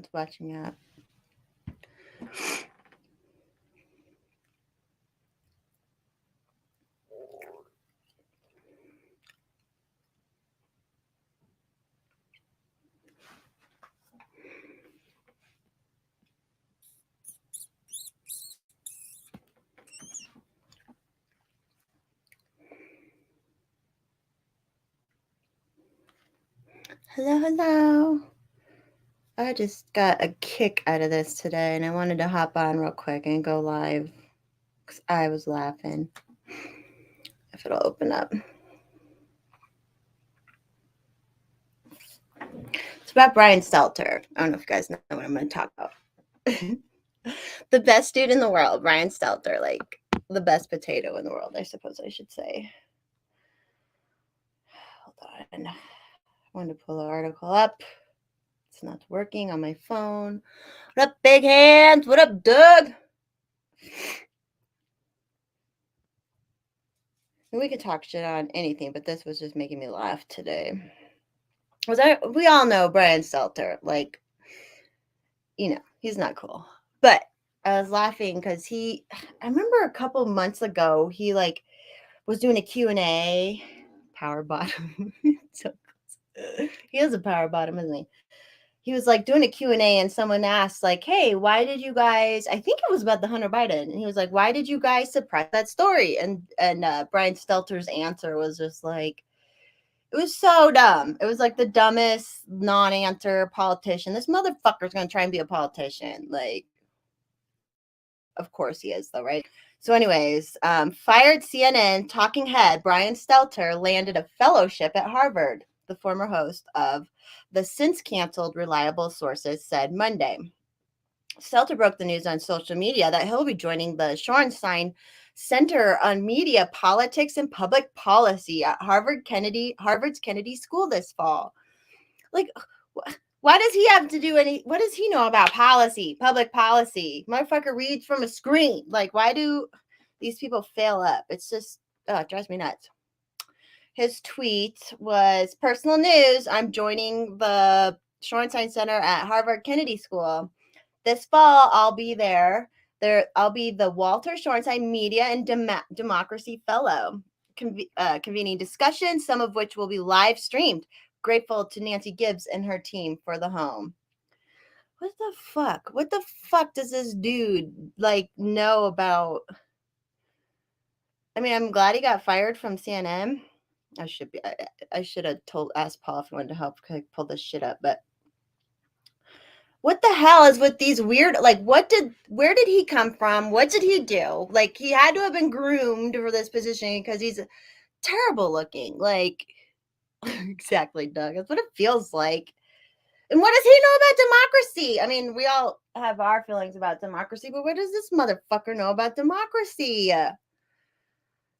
one's watching out. Hello, hello. I just got a kick out of this today, and I wanted to hop on real quick and go live because I was laughing. If it'll open up. It's about Brian Stelter. I don't know if you guys know what I'm going to talk about. The best dude in the world, Brian Stelter, like the best potato in the world, I suppose I should say. Hold on. I wanted to pull the article up. It's not working on my phone. What up, big hands? What up, Doug? We could talk shit on anything, but this was just making me laugh today. We all know Brian Stelter, like, he's not cool. But I was laughing because I remember a couple months ago, he like was doing a Q&A, power bottom. So, he has a power bottom, isn't he? He was like doing a Q&A and someone asked like, hey, why did you guys, I think it was about the Hunter Biden. And he was like, why did you guys suppress that story? And Brian Stelter's answer was just like, it was so dumb. It was like the dumbest non-answer politician. This motherfucker's going to try and be a politician. Like, of course he is though, right? So anyways, fired CNN talking head Brian Stelter landed a fellowship at Harvard. The former host of the since canceled Reliable Sources said Monday. Stelter broke the news on social media that he'll be joining the Shorenstein Center on Media, Politics, and Public Policy at Harvard's Kennedy School this fall. Like, why does he have to do what does he know about policy, public policy? Motherfucker reads from a screen. Like, why do these people fail up? It's just, it drives me nuts. His tweet was, personal news, I'm joining the Shorenstein Center at Harvard Kennedy School. This fall, I'll be there. I'll be the Walter Shorenstein Media and Democracy Fellow, convening discussions, some of which will be live streamed. Grateful to Nancy Gibbs and her team for the home. What the fuck? What the fuck does this dude like know about? I mean, I'm glad he got fired from CNN. I should have asked Paul if he wanted to help pull this shit up, but what the hell is with these weird, like, where did he come from? What did he do? Like, he had to have been groomed for this position because he's terrible looking. Like, exactly, Doug. That's what it feels like. And what does he know about democracy? I mean, we all have our feelings about democracy, but what does this motherfucker know about democracy?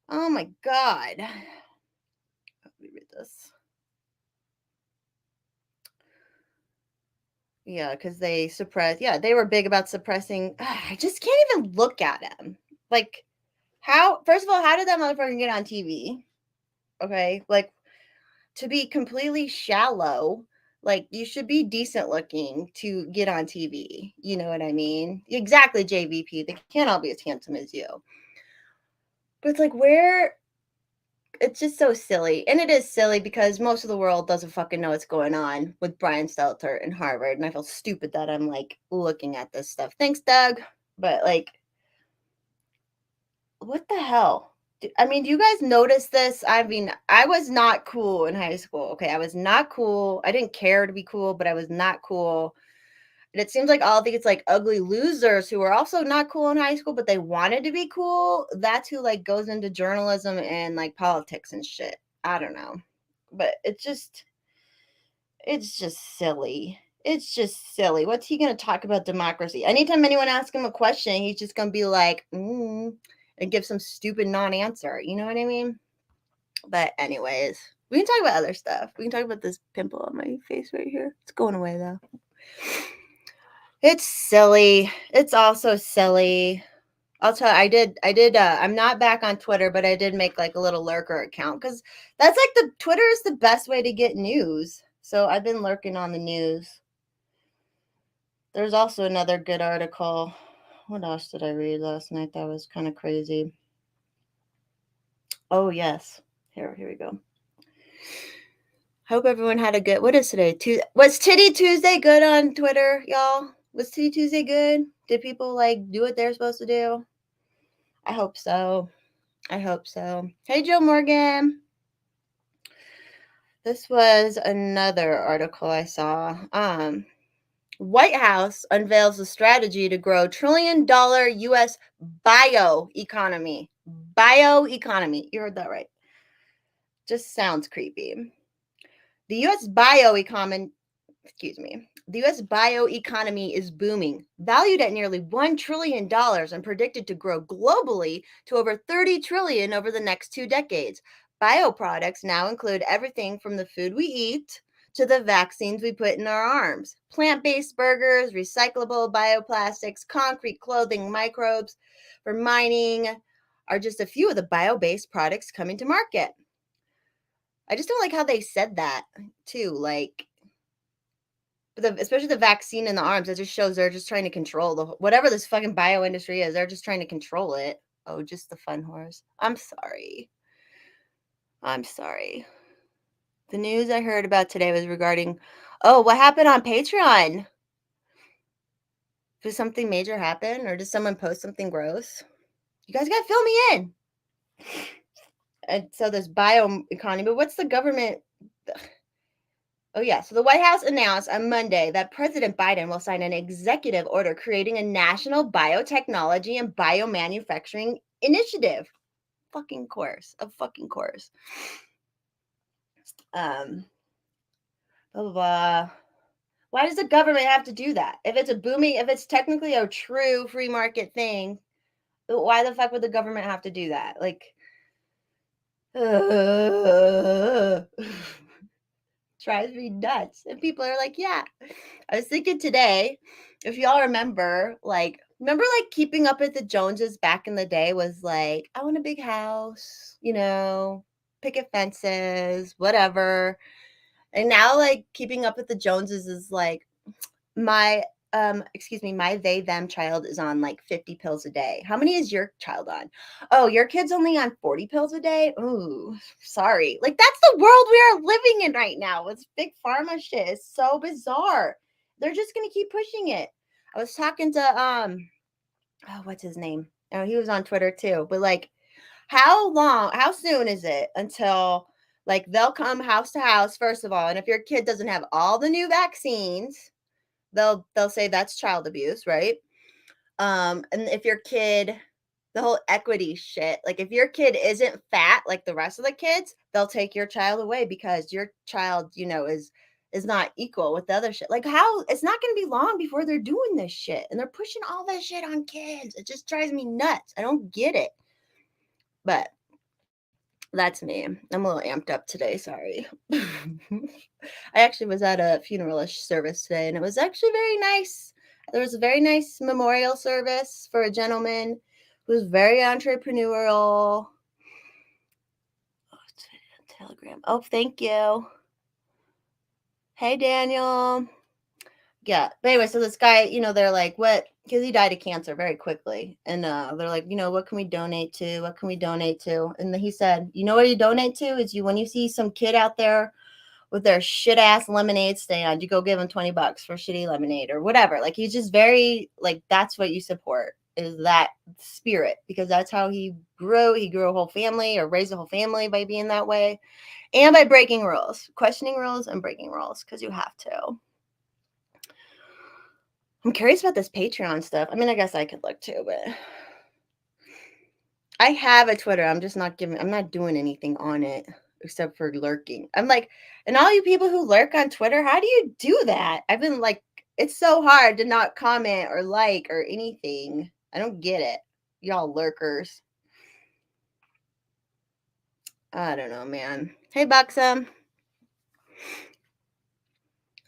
Oh my God. Let me read this. Yeah, because they were big about suppressing. I just can't even look at him. Like, first of all, how did that motherfucker get on TV? Okay, like, to be completely shallow, like, you should be decent looking to get on TV. You know what I mean? Exactly, JVP. They can't all be as handsome as you. But it's like, it's just so silly. And it is silly because most of the world doesn't fucking know what's going on with Brian Stelter in Harvard. And I feel stupid that I'm like looking at this stuff. Thanks, Doug. But like, what the hell? I mean, do you guys notice this? I mean, I was not cool in high school. Okay, I was not cool. I didn't care to be cool, but I was not cool. And it seems like all these like ugly losers who were also not cool in high school, but they wanted to be cool. That's who like goes into journalism and like politics and shit. I don't know. But it's just silly. It's just silly. What's he going to talk about democracy? Anytime anyone asks him a question, he's just going to be like, and give some stupid non-answer. You know what I mean? But anyways, we can talk about other stuff. We can talk about this pimple on my face right here. It's going away though. It's silly. It's also silly. I'll tell you, I'm not back on Twitter, but I did make like a little lurker account because that's like Twitter is the best way to get news. So I've been lurking on the news. There's also another good article. What else did I read last night that was kind of crazy? Oh, yes. Here we go. Hope everyone had a good, what is today? Was Titty Tuesday good on Twitter, y'all? Was Titty Tuesday good? Did people like do what they're supposed to do? I hope so. I hope so. Hey, Joe Morgan. This was another article I saw. White House unveils a strategy to grow $1 trillion U.S. bioeconomy. Bioeconomy. You heard that right. Just sounds creepy. The U.S. bioeconomy is booming, valued at nearly $1 trillion and predicted to grow globally to over $30 trillion over the next 2 decades. Bioproducts now include everything from the food we eat to the vaccines we put in our arms. Plant-based burgers, recyclable bioplastics, concrete clothing, microbes for mining are just a few of the bio-based products coming to market. I just don't like how they said that too, like especially the vaccine in the arms. It just shows they're just trying to control whatever this fucking bio industry is. They're just trying to control it. Oh, just the fun horse. I'm sorry. The news I heard about today was regarding, what happened on Patreon? Did something major happen, or did someone post something gross? You guys gotta fill me in. And so this bioeconomy, but what's the government? Oh, yeah. So the White House announced on Monday that President Biden will sign an executive order creating a national biotechnology and biomanufacturing initiative. Fucking course. Blah, blah, blah. Why does the government have to do that? If it's technically a true free market thing, why the fuck would the government have to do that? Like, drives me nuts. And people are like, yeah. I was thinking today, if y'all remember Keeping Up with the Joneses back in the day was like, I want a big house, picket fences, whatever. And now like Keeping Up with the Joneses is like my they them child is on like 50 pills a day. How many is your child on? Oh, your kid's only on 40 pills a day? Ooh, sorry. Like that's the world we are living in right now. It's big pharma shit. It's so bizarre. They're just gonna keep pushing it. I was talking to what's his name? Oh, he was on Twitter too. But like how soon is it until like they'll come house to house, first of all, and if your kid doesn't have all the new vaccines, they'll say that's child abuse, right? And if your kid, the whole equity shit, like if your kid isn't fat like the rest of the kids, they'll take your child away because your child, is not equal with the other shit. Like how it's not going to be long before they're doing this shit and they're pushing all this shit on kids. It just drives me nuts. I don't get it. But that's me. I'm a little amped up today. Sorry. I actually was at a funeralish service today, and it was actually very nice. There was a very nice memorial service for a gentleman who was very entrepreneurial. Oh, it's a Telegram. Oh, thank you. Hey, Daniel. Yeah. But anyway, so this guy, they're like, what? Because he died of cancer very quickly. And they're like, what can we donate to? What can we donate to? And then he said, you know what you donate to is when you see some kid out there with their shit ass lemonade stand, you go give them $20 for shitty lemonade or whatever. Like he's just very like, that's what you support is that spirit, because that's how he grew. He grew a whole family or raised a whole family by being that way and by breaking rules, questioning rules and breaking rules. Cause you have to. I'm curious about this Patreon stuff. I mean, I guess I could look too, but I have a Twitter. I'm not doing anything on it except for lurking. I'm like, and all you people who lurk on Twitter, how do you do that? I've been like, it's so hard to not comment or like or anything. I don't get it. Y'all lurkers. I don't know, man. Hey, Buxom.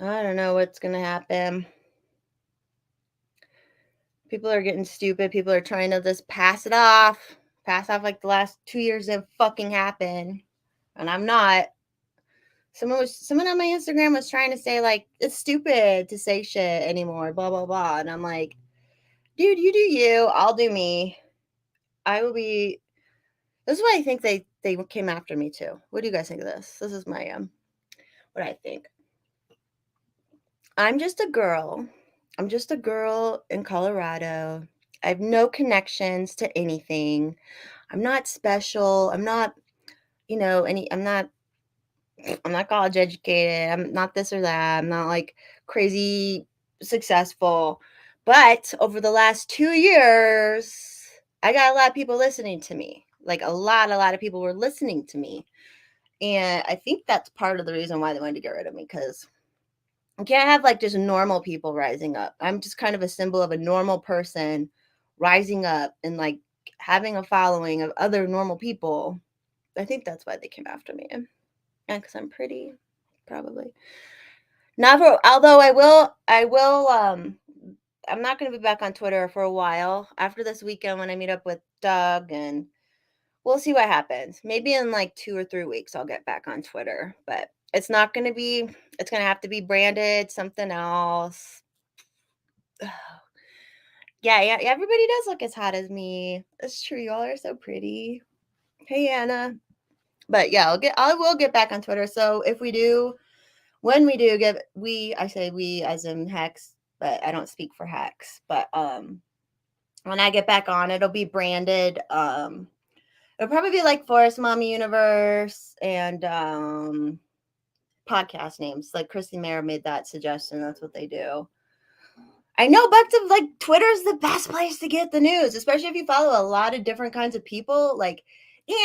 I don't know what's going to happen. People are getting stupid. People are trying to just pass off like the last 2 years didn't fucking happen. And I'm not. Someone on my Instagram was trying to say like it's stupid to say shit anymore, blah blah blah, and I'm like, dude, you do you, I'll do me. I will be. This is why I think they came after me too. What do you guys think of this? This is my what I think. I'm just a girl. I'm just a girl in Colorado. I have no connections to anything. I'm not special. I'm not, I'm not college educated. I'm not this or that. I'm not like crazy successful. But over the last 2 years, I got a lot of people listening to me. Like a lot of people were listening to me. And I think that's part of the reason why they wanted to get rid of me, because you can't have like just normal people rising up. I'm just kind of a symbol of a normal person rising up and like having a following of other normal people. I think that's why they came after me. And because I'm pretty, probably. Not for, although I'm not going to be back on Twitter for a while after this weekend when I meet up with Doug, and we'll see what happens. Maybe in like 2 or 3 weeks, I'll get back on Twitter, but it's not going to be, it's going to have to be branded something else. Yeah, everybody does look as hot as me. That's true. Y'all are so pretty. Hey, Anna. But yeah, I will get back on Twitter. So if we do, when we do get, I say we as in Hex, but I don't speak for Hex. But when I get back on, it'll be branded. It'll probably be like Forest Mommy Universe and podcast names. Like Christy Mayer made that suggestion. That's what they do. I know, but like Twitter's the best place to get the news, especially if you follow a lot of different kinds of people. Like,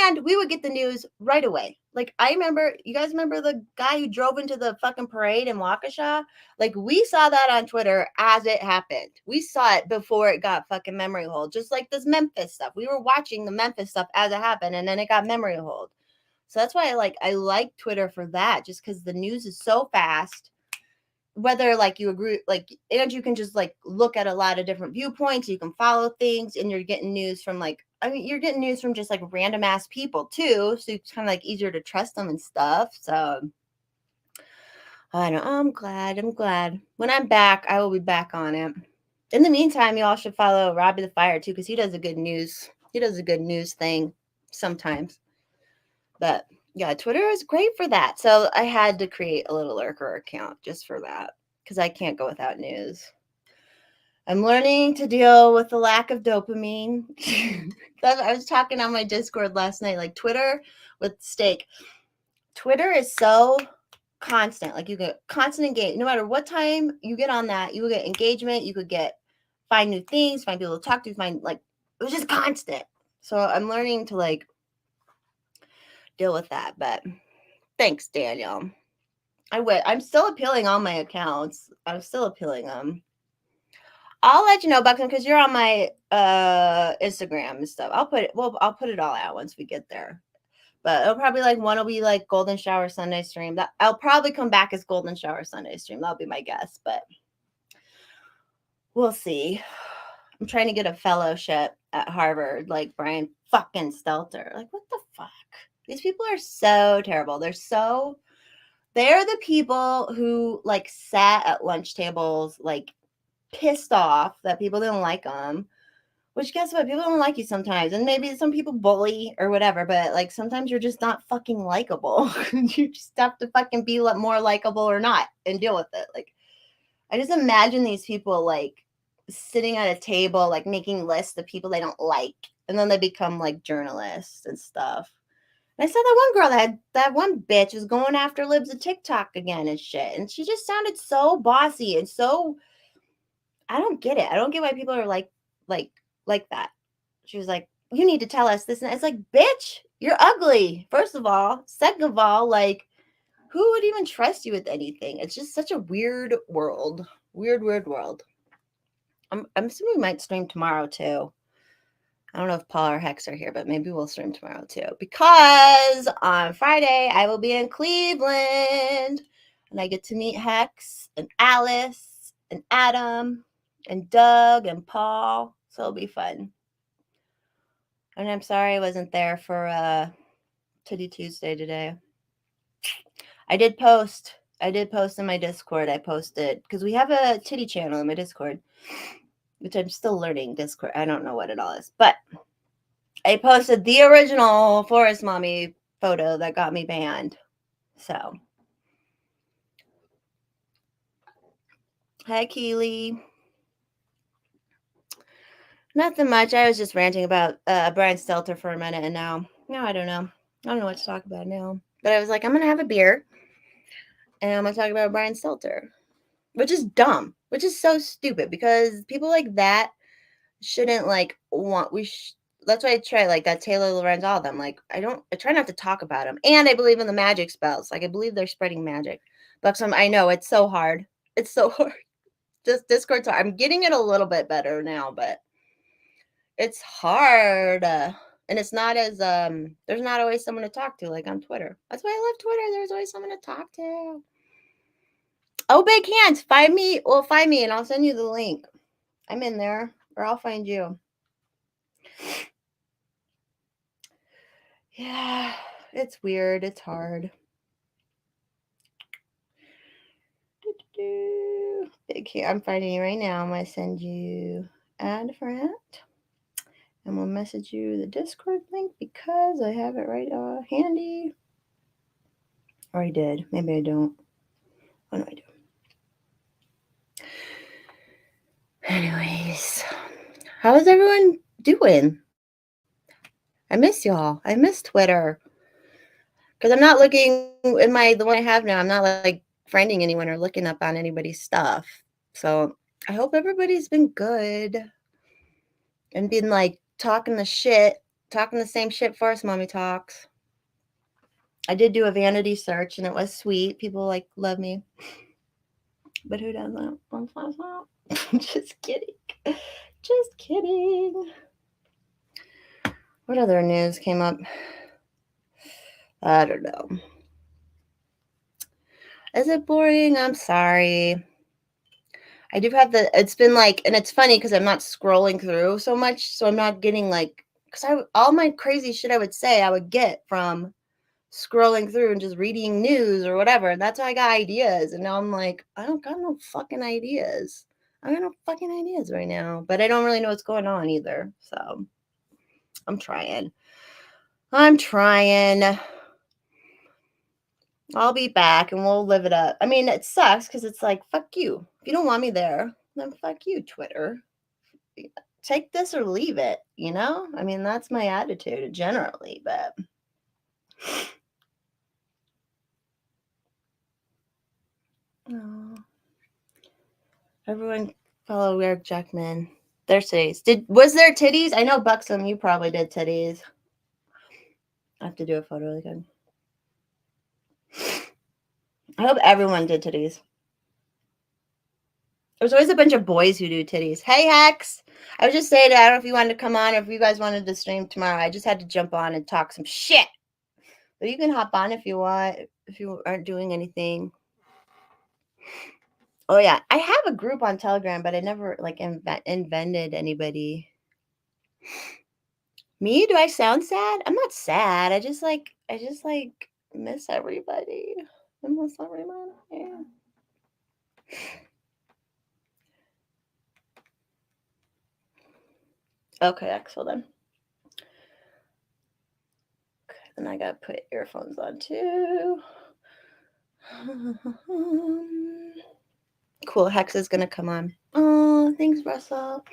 and we would get the news right away. Like, I remember, you guys remember the guy who drove into the fucking parade in Waukesha? Like, we saw that on Twitter as it happened. We saw it before it got fucking memory hold. Just like this Memphis stuff. We were watching the Memphis stuff as it happened, and then it got memory hold. So that's why I like Twitter for that, just because the news is so fast. Whether like you agree, like, and you can just like look at a lot of different viewpoints, you can follow things, and you're getting news from like, I mean, you're getting news from just like random ass people too, so it's kind of like easier to trust them and stuff. So I know, I'm glad when I'm back, I will be back on it. In the meantime, you all should follow Robbie the Fire too, because he does a good news thing sometimes. But yeah, Twitter is great for that. So I had to create a little lurker account just for that, because I can't go without news. I'm learning to deal with the lack of dopamine. I was talking on my Discord last night, like Twitter with steak. Twitter is so constant. Like you get constant engagement. No matter what time you get on that, you will get engagement. You could find new things, find people to talk to, find like, it was just constant. So I'm learning to like deal with that. But thanks, Daniel. I'm still appealing all my accounts. I'm still appealing them. I'll let you know, Buxton, because you're on my Instagram and stuff. I'll put it all out once we get there. But it'll probably like one will be like Golden Shower Sunday stream. That I'll probably come back as Golden Shower Sunday stream. That'll be my guess, but we'll see. I'm trying to get a fellowship at Harvard, like Brian fucking Stelter. Like, what the fuck? These people are so terrible. They're the people who like sat at lunch tables, like pissed off that people didn't like them. Which, guess what? People don't like you sometimes. And maybe some people bully or whatever, but like sometimes you're just not fucking likable. You just have to fucking be more likable or not and deal with it. Like, I just imagine these people like sitting at a table, like making lists of people they don't like. And then they become like journalists and stuff. And I saw that one girl that one bitch was going after libs of TikTok again and shit. And she just sounded so bossy and so, I don't get it. I don't get why people are like that. She was like, you need to tell us this. And it's like, bitch, you're ugly. First of all. Second of all, like, who would even trust you with anything? It's just such a weird world. Weird world. I'm assuming we might stream tomorrow too. I don't know if Paul or Hex are here, but maybe we'll stream tomorrow too. Because on Friday, I will be in Cleveland. And I get to meet Hex and Alice and Adam and Doug and Paul. So it'll be fun. And I'm sorry I wasn't there for Titty Tuesday today. I did post in my Discord. I posted because we have a titty channel in my Discord, which I'm still learning Discord. I don't know what it all is, but I posted the original Forest Mommy photo that got me banned. So, hi, Keely. Nothing much. I was just ranting about Brian Stelter for a minute, and now I don't know. I don't know what to talk about now. But I was like, I'm gonna have a beer, and I'm gonna talk about Brian Stelter, which is dumb, which is so stupid because people like that shouldn't like want. That's why I try like that Taylor Lorenz, all of them. Like I try not to talk about them, and I believe in the magic spells. Like I believe they're spreading magic, but I know it's so hard. It's so hard. Just Discord's hard. I'm getting it a little bit better now, but it's hard. And it's not as there's not always someone to talk to like on Twitter. That's why I love Twitter. There's always someone to talk to. Oh, big hands. Find me and I'll send you the link. I'm in there, or I'll find you. Yeah, it's weird. It's hard. Big here. I'm finding you right now. I'm gonna send you add a friend. And we'll message you the Discord link because I have it right handy. Or I did. Maybe I don't. Oh, no, I do. Anyways, how is everyone doing? I miss y'all. I miss Twitter. Because I'm not looking in the one I have now, I'm not like friending anyone or looking up on anybody's stuff. So I hope everybody's been good and been like talking the same shit Forest Mommy talks. I did do a vanity search and it was sweet. People like love me. But who doesn't? Just kidding. Just kidding. What other news came up? I don't know. Is it boring? I'm sorry. I do have it's been like, and it's funny because I'm not scrolling through so much. So I'm not getting like, because all my crazy shit I would get from scrolling through and just reading news or whatever. And that's how I got ideas. And now I'm like, I don't got no fucking ideas. I got no fucking ideas right now. But I don't really know what's going on either. So I'm trying. I'll be back and we'll live it up. I mean, it sucks because it's like, fuck you. If you don't want me there, then fuck you, Twitter. Take this or leave it, you know? I mean, that's my attitude generally, but oh. Everyone follow Eric Jackman. Their titties. Was there titties? I know Buxom, you probably did titties. I have to do a photo again. I hope everyone did titties. There's always a bunch of boys who do titties. Hey, Hex. I was just saying, I don't know if you wanted to come on or if you guys wanted to stream tomorrow. I just had to jump on and talk some shit. But you can hop on if you want, if you aren't doing anything. Oh, yeah. I have a group on Telegram, but I never, like, invented anybody. Me? Do I sound sad? I'm not sad. I just miss everybody. I miss everybody. Yeah. Okay, excellent then. Okay, then I gotta put earphones on too. Cool, Hex is gonna come on. Oh, thanks, Russell.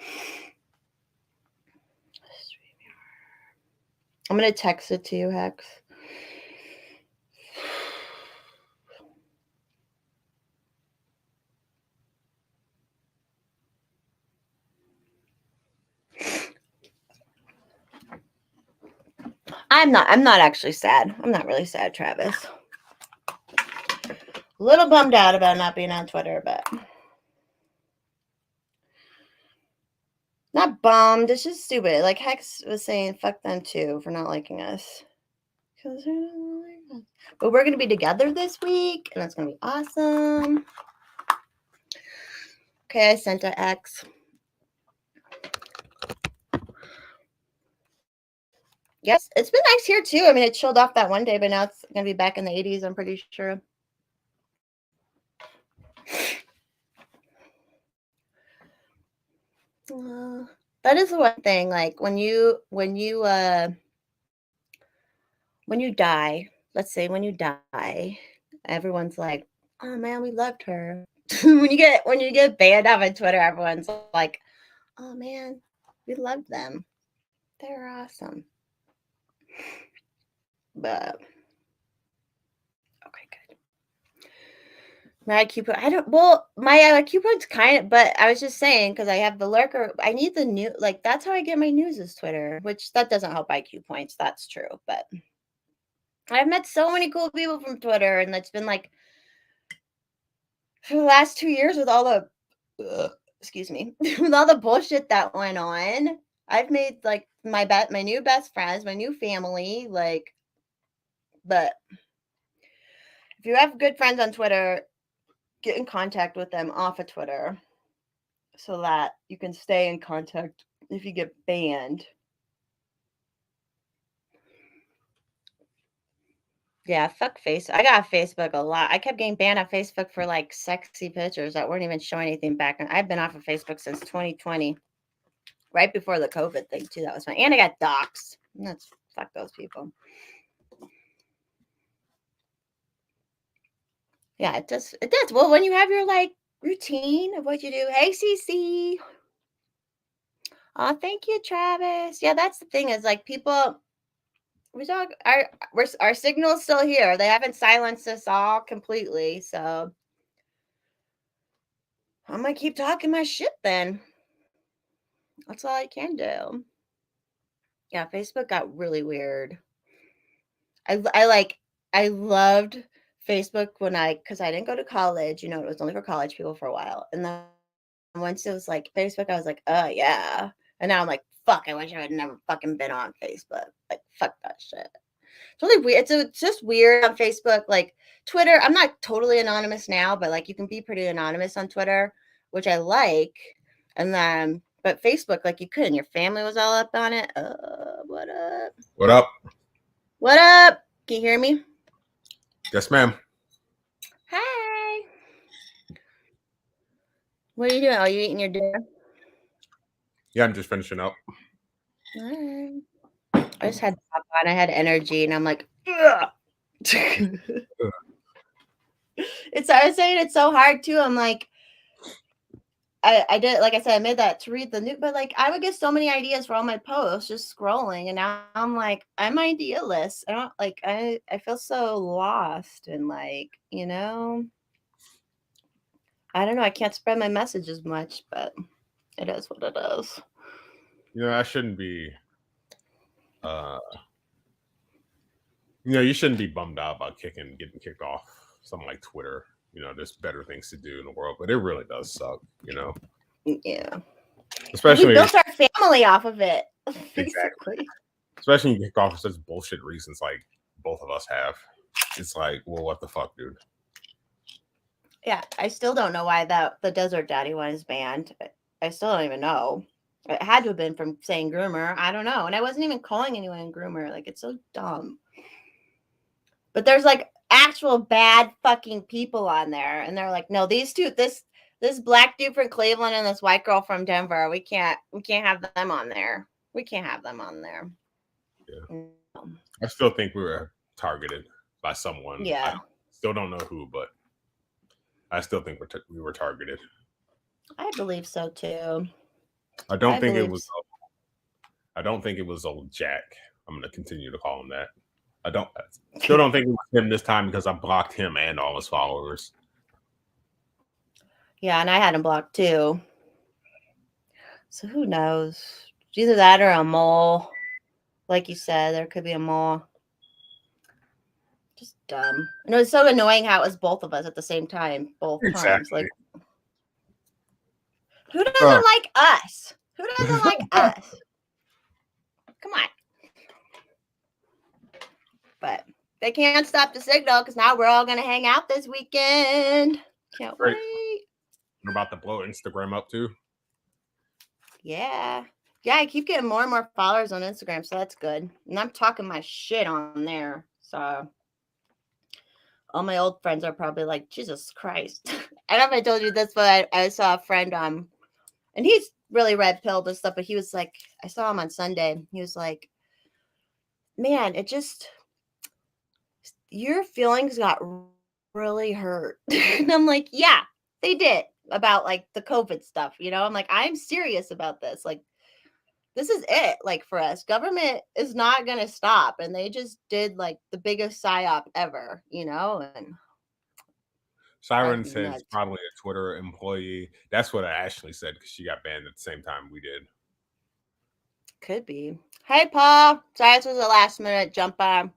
I'm gonna text it to you, Hex. I'm not actually sad. I'm not really sad, Travis. A little bummed out about not being on Twitter, but not bummed. It's just stupid. Like Hex was saying, fuck them too for not liking us. Because they're not like us. But we're gonna be together this week, and that's gonna be awesome. Okay, I sent a X. Yes, it's been nice here too. I mean, it chilled off that one day, but now it's gonna be back in the 80s, I'm pretty sure. That is the one thing. Like when you die, let's say when you die, everyone's like, "Oh man, we loved her." when you get banned off of Twitter, everyone's like, "Oh man, we loved them. They're awesome." But okay, good. My IQ point. I don't. Well, my IQ point's kind of. But I was just saying because I have the lurker. I need the new. Like that's how I get my news is Twitter, which that doesn't help IQ points. That's true. But I've met so many cool people from Twitter, and it's been like for the last 2 years with all the excuse me, with all the bullshit that went on. I've made like my new best friends, my new family. Like, but if you have good friends on Twitter, get in contact with them off of Twitter so that you can stay in contact if you get banned. Yeah, fuck Facebook. I got Facebook a lot. I kept getting banned on Facebook for like sexy pictures that weren't even showing anything back. And I've been off of Facebook since 2020, right before the COVID thing too. That was fun. And I got doxxed. That's fuck those people. Yeah, it does. It does. Well, when you have your like routine of what you do. Hey, CC. Oh, thank you, Travis. Yeah, that's the thing is like people. We talk. Our signal's still here. They haven't silenced us all completely, so I'm gonna keep talking my shit then. That's all I can do. Yeah, Facebook got really weird. I loved Facebook because I didn't go to college. You know, it was only for college people for a while, and then once it was like Facebook, I was like, oh yeah, and now I'm like, fuck, I wish I had never fucking been on Facebook. Like, fuck that shit. It's really weird. It's just weird on Facebook. Like Twitter, I'm not totally anonymous now, but like you can be pretty anonymous on Twitter, which I like. And then, but Facebook, like you couldn't. Your family was all up on it. What up? What up? What up? Can you hear me? Yes, ma'am. Hi. What are you doing? Are you eating your dinner? Yeah, I'm just finishing up. All right. I just had pop on. I had energy, and I'm like, ugh. I was saying it's so hard too. I'm like, I did, like I said, I made that to read the new, but like I would get so many ideas for all my posts just scrolling, and now I'm like, I'm idealist. I don't like, I feel so lost and like, I don't know. I can't spread my message as much, but it is what it is. I shouldn't be. You shouldn't be bummed out about getting kicked off something like Twitter. There's better things to do in the world, but it really does suck. Yeah. Especially we built our family off of it, basically. Exactly. Especially when you kick off for such bullshit reasons like both of us have. It's like, well, what the fuck, dude? Yeah, I still don't know why the Desert Daddy one is banned. I still don't even know. It had to have been from saying groomer. I don't know. And I wasn't even calling anyone groomer. Like, it's so dumb. But there's like actual bad fucking people on there. And they're like, no, these two, this black dude from Cleveland and this white girl from Denver, we can't have them on there. We can't have them on there. Yeah. I still think we were targeted by someone. Yeah. I still don't know who, but I still think we were targeted. I believe so too. I don't think it was old Jack. I'm going to continue to call him that. Still don't think it was him this time because I blocked him and all his followers. Yeah, and I had him blocked too. So who knows? It's either that or a mole. Like you said, there could be a mole. Just dumb. And it was so annoying how it was both of us at the same time, both times. Like, who doesn't like us? Who doesn't like us? Come on. But they can't stop the signal because now we're all going to hang out this weekend. Can't wait. We're about to blow Instagram up too. Yeah. Yeah, I keep getting more and more followers on Instagram, so that's good. And I'm talking my shit on there. So all my old friends are probably like, Jesus Christ. I don't know if I told you this, but I saw a friend, and he's really red pilled and stuff, but he was like, I saw him on Sunday. He was like, man, it just, your feelings got really hurt. And I'm like, yeah, they did, about like the COVID stuff, you know? I'm like, I'm serious about this. Like, this is it. Like, for us, government is not going to stop. And they just did like the biggest psyop ever, you know? And Siren drives me says nuts. probably a Twitter employee. That's what Ashley said because she got banned at the same time we did. Could be. Hey, Paul. Sorry, this was a last minute jump on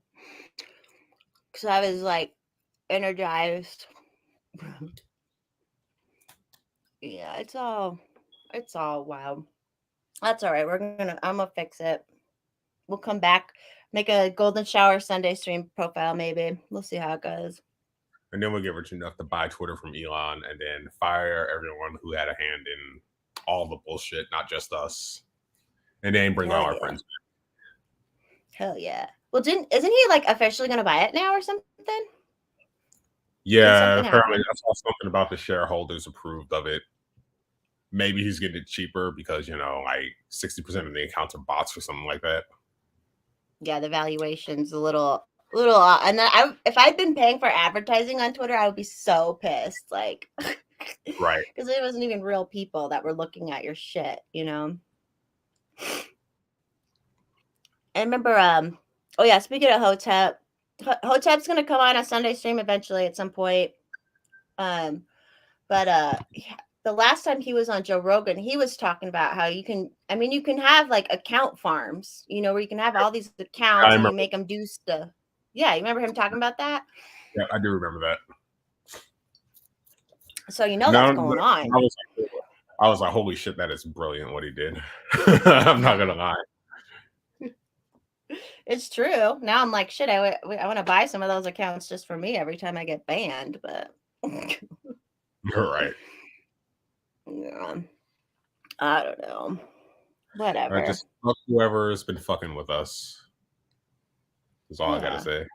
because I was like energized. Yeah, it's all wow. That's all right. I'm gonna fix it. We'll come back, make a golden shower Sunday stream profile, maybe. We'll see how it goes. And then we'll get rich enough to buy Twitter from Elon and then fire everyone who had a hand in all the bullshit, not just us. And then bring all our friends back. Hell yeah. Well, isn't he like officially gonna buy it now or something? Yeah, apparently I saw something about the shareholders approved of it. Maybe he's getting it cheaper because, you know, like 60% of the accounts are bots or something like that. Yeah, the valuation's a little and then if I'd been paying for advertising on Twitter, I would be so pissed. Like, right. Because it wasn't even real people that were looking at your shit, you know? I remember, oh yeah, speaking of Hotep, Hotep's gonna come on a Sunday stream eventually at some point. But the last time he was on Joe Rogan, he was talking about how you can have like account farms, you know, where you can have all these accounts and you make them do stuff. Yeah, you remember him talking about that? Yeah, I do remember that. So you know that's going on. I was like, holy shit, that is brilliant what he did. I'm not gonna lie. It's true. Now I'm like, shit, I want to buy some of those accounts just for me every time I get banned, but you're right. Yeah. I don't know. Whatever. Just fuck whoever's been fucking with us. That's all I gotta say.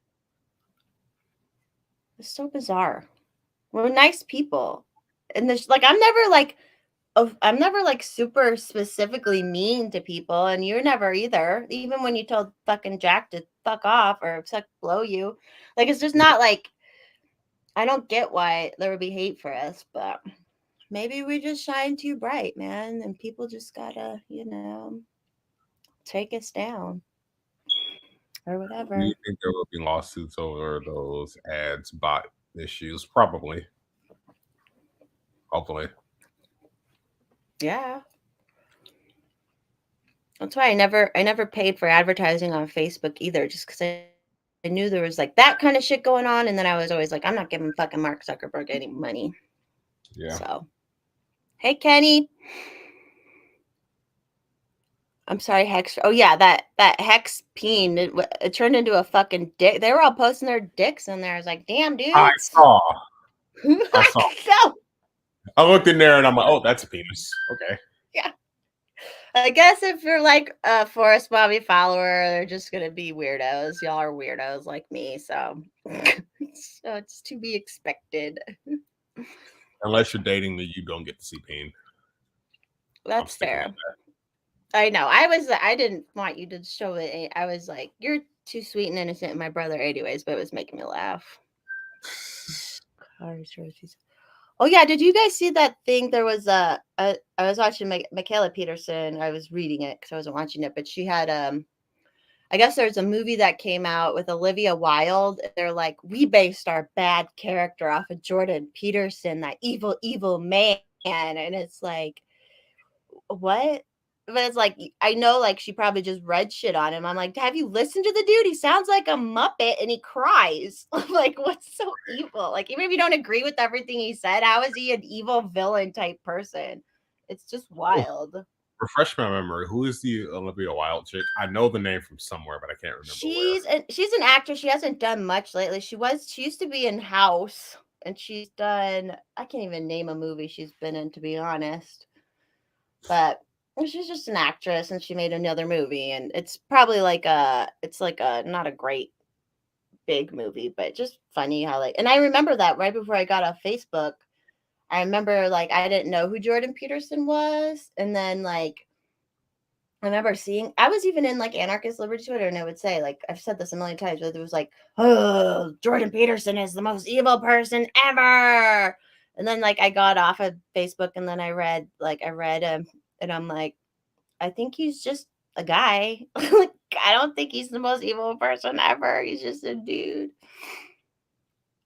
It's so bizarre. We're nice people. And there's like I'm never like super specifically mean to people, and you're never either. Even when you told fucking Jack to fuck off or blow you. Like, it's just not like, I don't get why there would be hate for us, but maybe we just shine too bright, man, and people just gotta, you know, take us down or whatever. Do you think there will be lawsuits over those ads bot issues? Probably. Hopefully. Yeah. That's why I never paid for advertising on Facebook either, just because I knew there was like that kind of shit going on, and then I was always like, I'm not giving fucking Mark Zuckerberg any money. Yeah. So, hey Kenny. I'm sorry, Hex. Oh yeah, that Hex peen, it turned into a fucking dick. They were all posting their dicks in there. I was like, damn, dude. I saw. I looked in there and I'm like, oh, that's a penis. Okay. Yeah. I guess if you're like a Forest Bobby follower, they're just gonna be weirdos. Y'all are weirdos like me, so it's to be expected. Unless you're dating me, you don't get to see pain. That's fair. I know. I didn't want you to show it. I was like, you're too sweet and innocent and my brother anyways, but it was making me laugh. Oh yeah, did you guys see that thing? There was I was watching Michaela Peterson. I was reading it because I wasn't watching it, but she had I guess there's a movie that came out with Olivia Wilde. They're like, we based our bad character off of Jordan Peterson, that evil man, and it's like, what? But it's like, I know, like, she probably just read shit on him. I'm like, have you listened to the dude? He sounds like a Muppet and he cries. Like, what's so evil? Like, even if you don't agree with everything he said, how is he an evil villain type person? It's just wild. Refresh my memory. Who is the Olivia Wilde chick? I know the name from somewhere, but I can't remember. She's an actress. She hasn't done much lately. She used to be in House, and she's done, I can't even name a movie she's been in, to be honest. But she's just an actress, and she made another movie, and it's probably like not a great big movie, but just funny how, like, and I remember that right before I got off Facebook, I remember like I didn't know who Jordan Peterson was, and then like I remember seeing, I was even in like Anarchist Liberty Twitter, and I would say, like, I've said this a million times, but it was like, oh, Jordan Peterson is the most evil person ever. And then like I got off of Facebook, and then I read him, and I'm like, I think he's just a guy. Like, I don't think he's the most evil person ever. He's just a dude.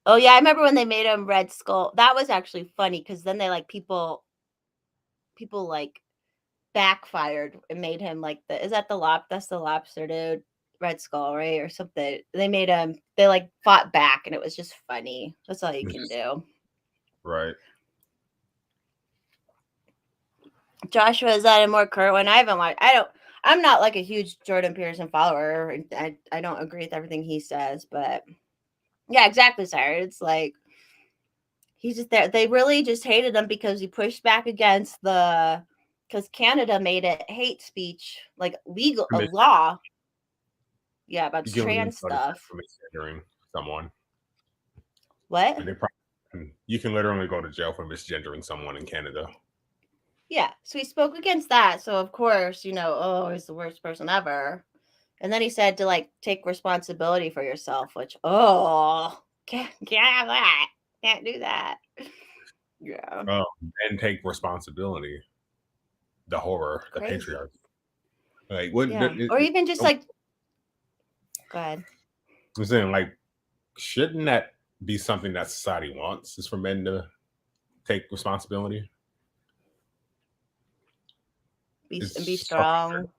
Oh yeah, I remember when they made him Red Skull. That was actually funny because then they like people like backfired and made him like that's the lobster dude, Red Skull, right? Or something. They like fought back, and it was just funny. That's all you can do. Right. Joshua, is that a more current one? I haven't watched. I'm not like a huge Jordan Peterson follower. I don't agree with everything he says, but yeah, exactly, Sarah. It's like he's just there. They really just hated him because he pushed back against because Canada made it hate speech, like legal, a law. Yeah, about trans stuff. For misgendering someone. What? You can literally go to jail for misgendering someone in Canada. Yeah, so he spoke against that. So of course, oh, he's the worst person ever. And then he said to like take responsibility for yourself, which can't have that. Can't do that. Yeah. And take responsibility. The horror, the patriarchy. Like what? Yeah. Or even just like. Go ahead. I'm saying, like, shouldn't that be something that society wants? Is for men to take responsibility? Be strong.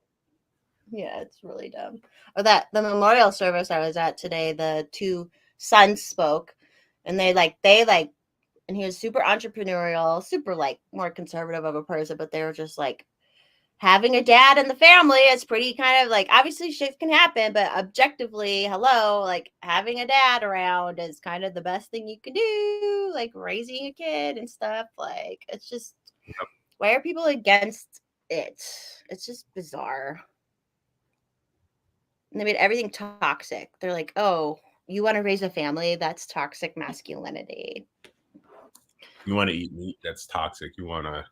Yeah, it's really dumb. Or that the memorial service I was at today, the two sons spoke, and they and he was super entrepreneurial, super like more conservative of a person, but they were just like, having a dad in the family is pretty kind of like, obviously shit can happen, but objectively, hello, like having a dad around is kind of the best thing you can do, like raising a kid and stuff. Like, it's just, why are people against it? It's just bizarre. And they made everything toxic. They're like, oh, you want to raise a family? That's toxic masculinity. You want to eat meat? That's toxic. You want to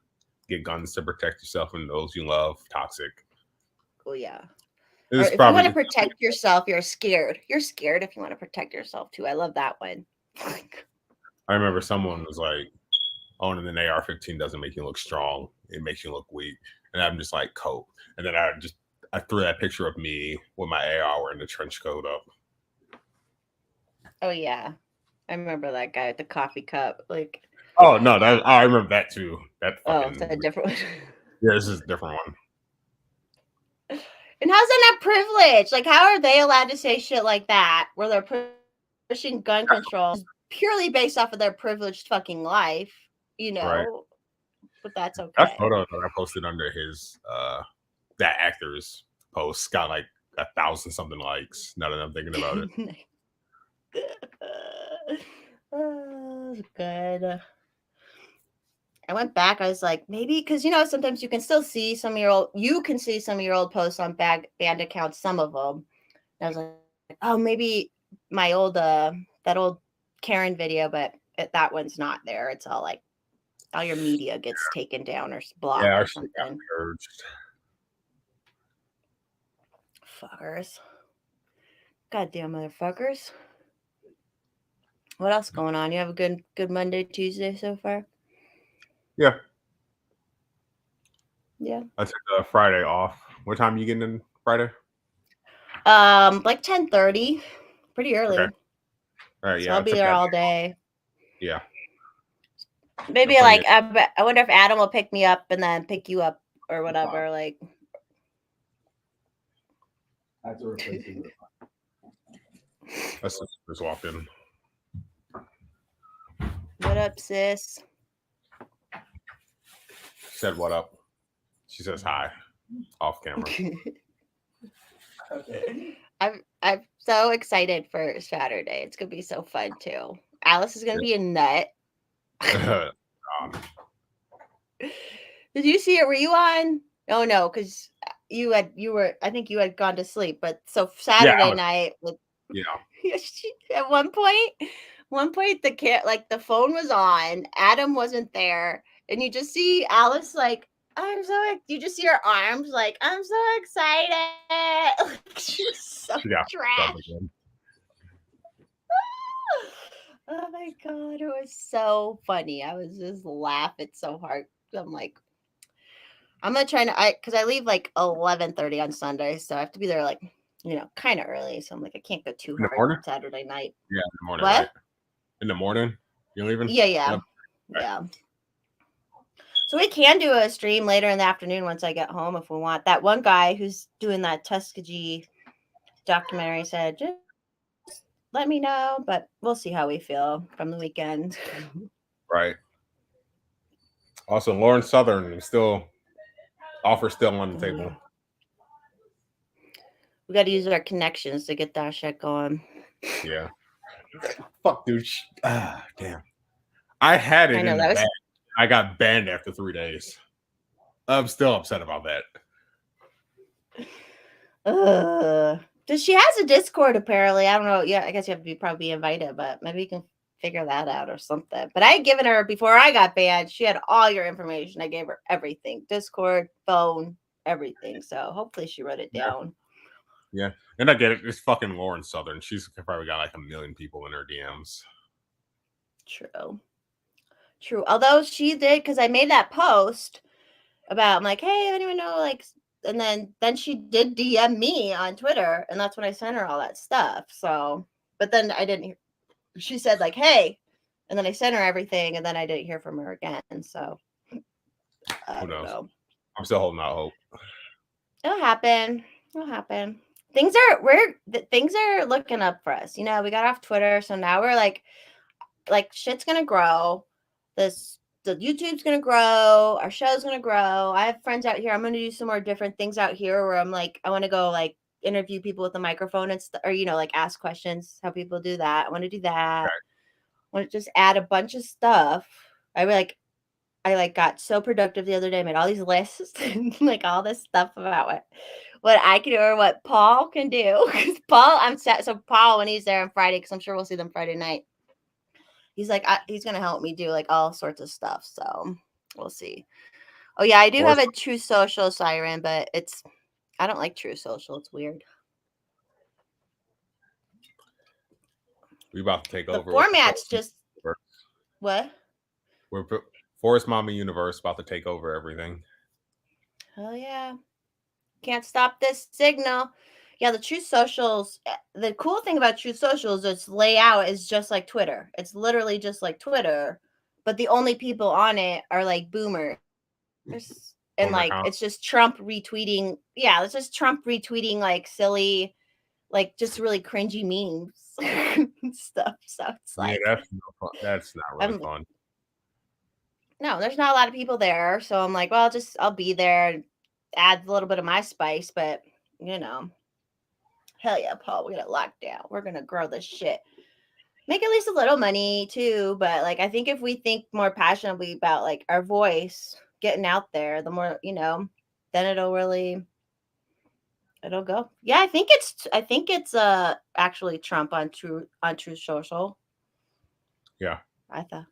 get guns to protect yourself and those you love? Toxic. Oh, yeah. Or if you want to protect yourself, you're scared. You're scared if you want to protect yourself, too. I love that one. I remember someone was like, owning an AR-15 doesn't make you look strong. It makes you look weak. And I'm just like, cope. And then I threw that picture of me with my AR wearing the trench coat up. Oh, yeah. I remember that guy with the coffee cup. Like, oh, no, I remember that too. It's a different one. Yeah, this is a different one. And how's that not privilege? Like, how are they allowed to say shit like that where they're pushing gun control purely based off of their privileged fucking life, Right. But that's okay. That photo that I posted under his that actor's post got like 1,000 something likes. Now that I'm thinking about it. Oh, good. I went back. I was like, maybe because sometimes you can still see some of your old posts on band accounts, some of them. And I was like, oh, maybe my old that old Karen video, but that one's not there. It's all like all your media gets taken down or blocked or something. Fuckers. Goddamn motherfuckers. What else going on? You have a good Monday, Tuesday so far? Yeah. Yeah. I took Friday off. What time are you getting in Friday? Like 10:30. Pretty early. Okay. All right, so I'll be there all day. Yeah. Maybe like I wonder if Adam will pick me up and then pick you up or whatever. Wow. Like I have to replace you. That's just walked in. What up, sis? She said what up. She says hi off camera. I'm so excited for Saturday. It's gonna be so fun too. Alice is gonna be a nut. Did you see it? Were you on? Oh no, because I think you had gone to sleep. But so Saturday night with at one point One point the phone was on, Adam wasn't there, and you just see Alice like, you just see her arms like, I'm so excited. She was so Yeah. trash. Oh my god, it was so funny. I was just laughing so hard. I'm like, I'm gonna try to because I leave like 11:30 on Sunday, so I have to be there like, kind of early. So I'm like, I can't go too In the hard morning? Saturday night. Yeah, in the morning. What? Right? In the morning? You're leaving? Yeah. Yep. Yeah. So we can do a stream later in the afternoon once I get home if we want. That one guy who's doing that Tuskegee documentary said, just let me know, but we'll see how we feel from the weekend. Right. Also, Lauren Southern is still on the table. We got to use our connections to get that shit going. Yeah. Fuck, dude. Damn. I had it in the bag. I got banned after 3 days. I'm still upset about that. She has a Discord apparently. I don't know. Yeah, I guess you have to probably be invited, but maybe you can figure that out or something. But I had given her before I got banned. She had all your information. I gave her everything: Discord, phone, everything. So hopefully she wrote it down. Yeah, and I get it. It's fucking Lauren Southern. She's probably got like 1 million people in her DMs. True. Although she did, because I made that post about, I'm like, hey, anyone know, like, and then she did DM me on Twitter, and that's when I sent her all that stuff. So, but then I didn't hear, she said like, hey, and then I sent her everything, and then I didn't hear from her again. So, Who knows? I'm still holding out hope. It'll happen. Things are looking up for us. We got off Twitter, so now we're like shit's gonna grow. The YouTube's gonna grow. Our show's gonna grow. I have friends out here. I'm gonna do some more different things out here where I'm like, I want to go like interview people with a microphone and or like ask questions. How people do that. I want to do that. Right. I want to just add a bunch of stuff. I got so productive the other day. I made all these lists and like all this stuff about what I can do or what Paul can do. Because Paul, when he's there on Friday, because I'm sure we'll see them Friday night. He's like, he's going to help me do like all sorts of stuff. So we'll see. Oh yeah, I do have a True Social siren, but I don't like True Social. It's weird. We about to take over. The format's just what? We're Forest Mama Universe about to take over everything. Hell yeah. Can't stop this signal. Yeah, the True Socials, the cool thing about True Socials, its layout is just like Twitter. It's literally just like Twitter, but the only people on it are like boomers. And like, it's just Trump retweeting. Yeah, it's just Trump retweeting like silly, like just really cringy memes and stuff. So it's like, yeah, that's not really fun. No, there's not a lot of people there. So I'm like, well, I'll be there and add a little bit of my spice, but hell yeah, Paul, we got it locked down. We're going to grow this shit. Make at least a little money too. But like, I think if we think more passionately about like our voice getting out there, the more, then it'll go. Yeah. I think it's actually Trump on True Social. Yeah. I thought.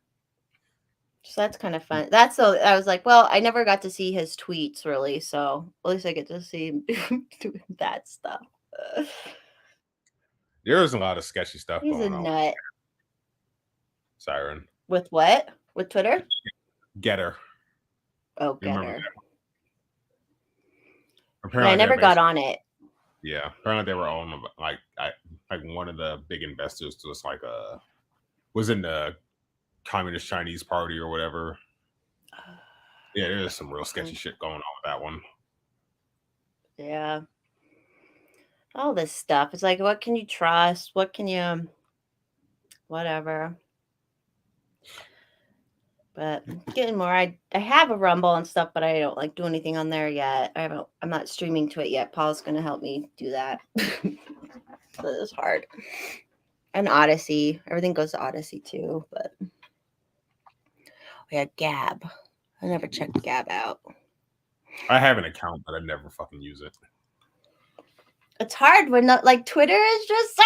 So that's kind of fun. I was like, well, I never got to see his tweets really. So at least I get to see him doing that stuff. There's a lot of sketchy stuff He's going on. He's a nut. Siren. With what? With Twitter? Getter. Oh, Getter. Apparently, I never got on it. Yeah, apparently they were on like one of the big investors was in the Communist Chinese Party or whatever. Yeah, there's some real sketchy shit going on with that one. Yeah. All this stuff. It's like, what can you trust? What can you, whatever. But getting more. I have a Rumble and stuff, but I don't like do anything on there yet. I'm not streaming to it yet. Paul's going to help me do that. So it's hard. And Odyssey. Everything goes to Odyssey too, but we had Gab. I never checked Gab out. I have an account, but I never fucking use it. It's hard when Twitter is just so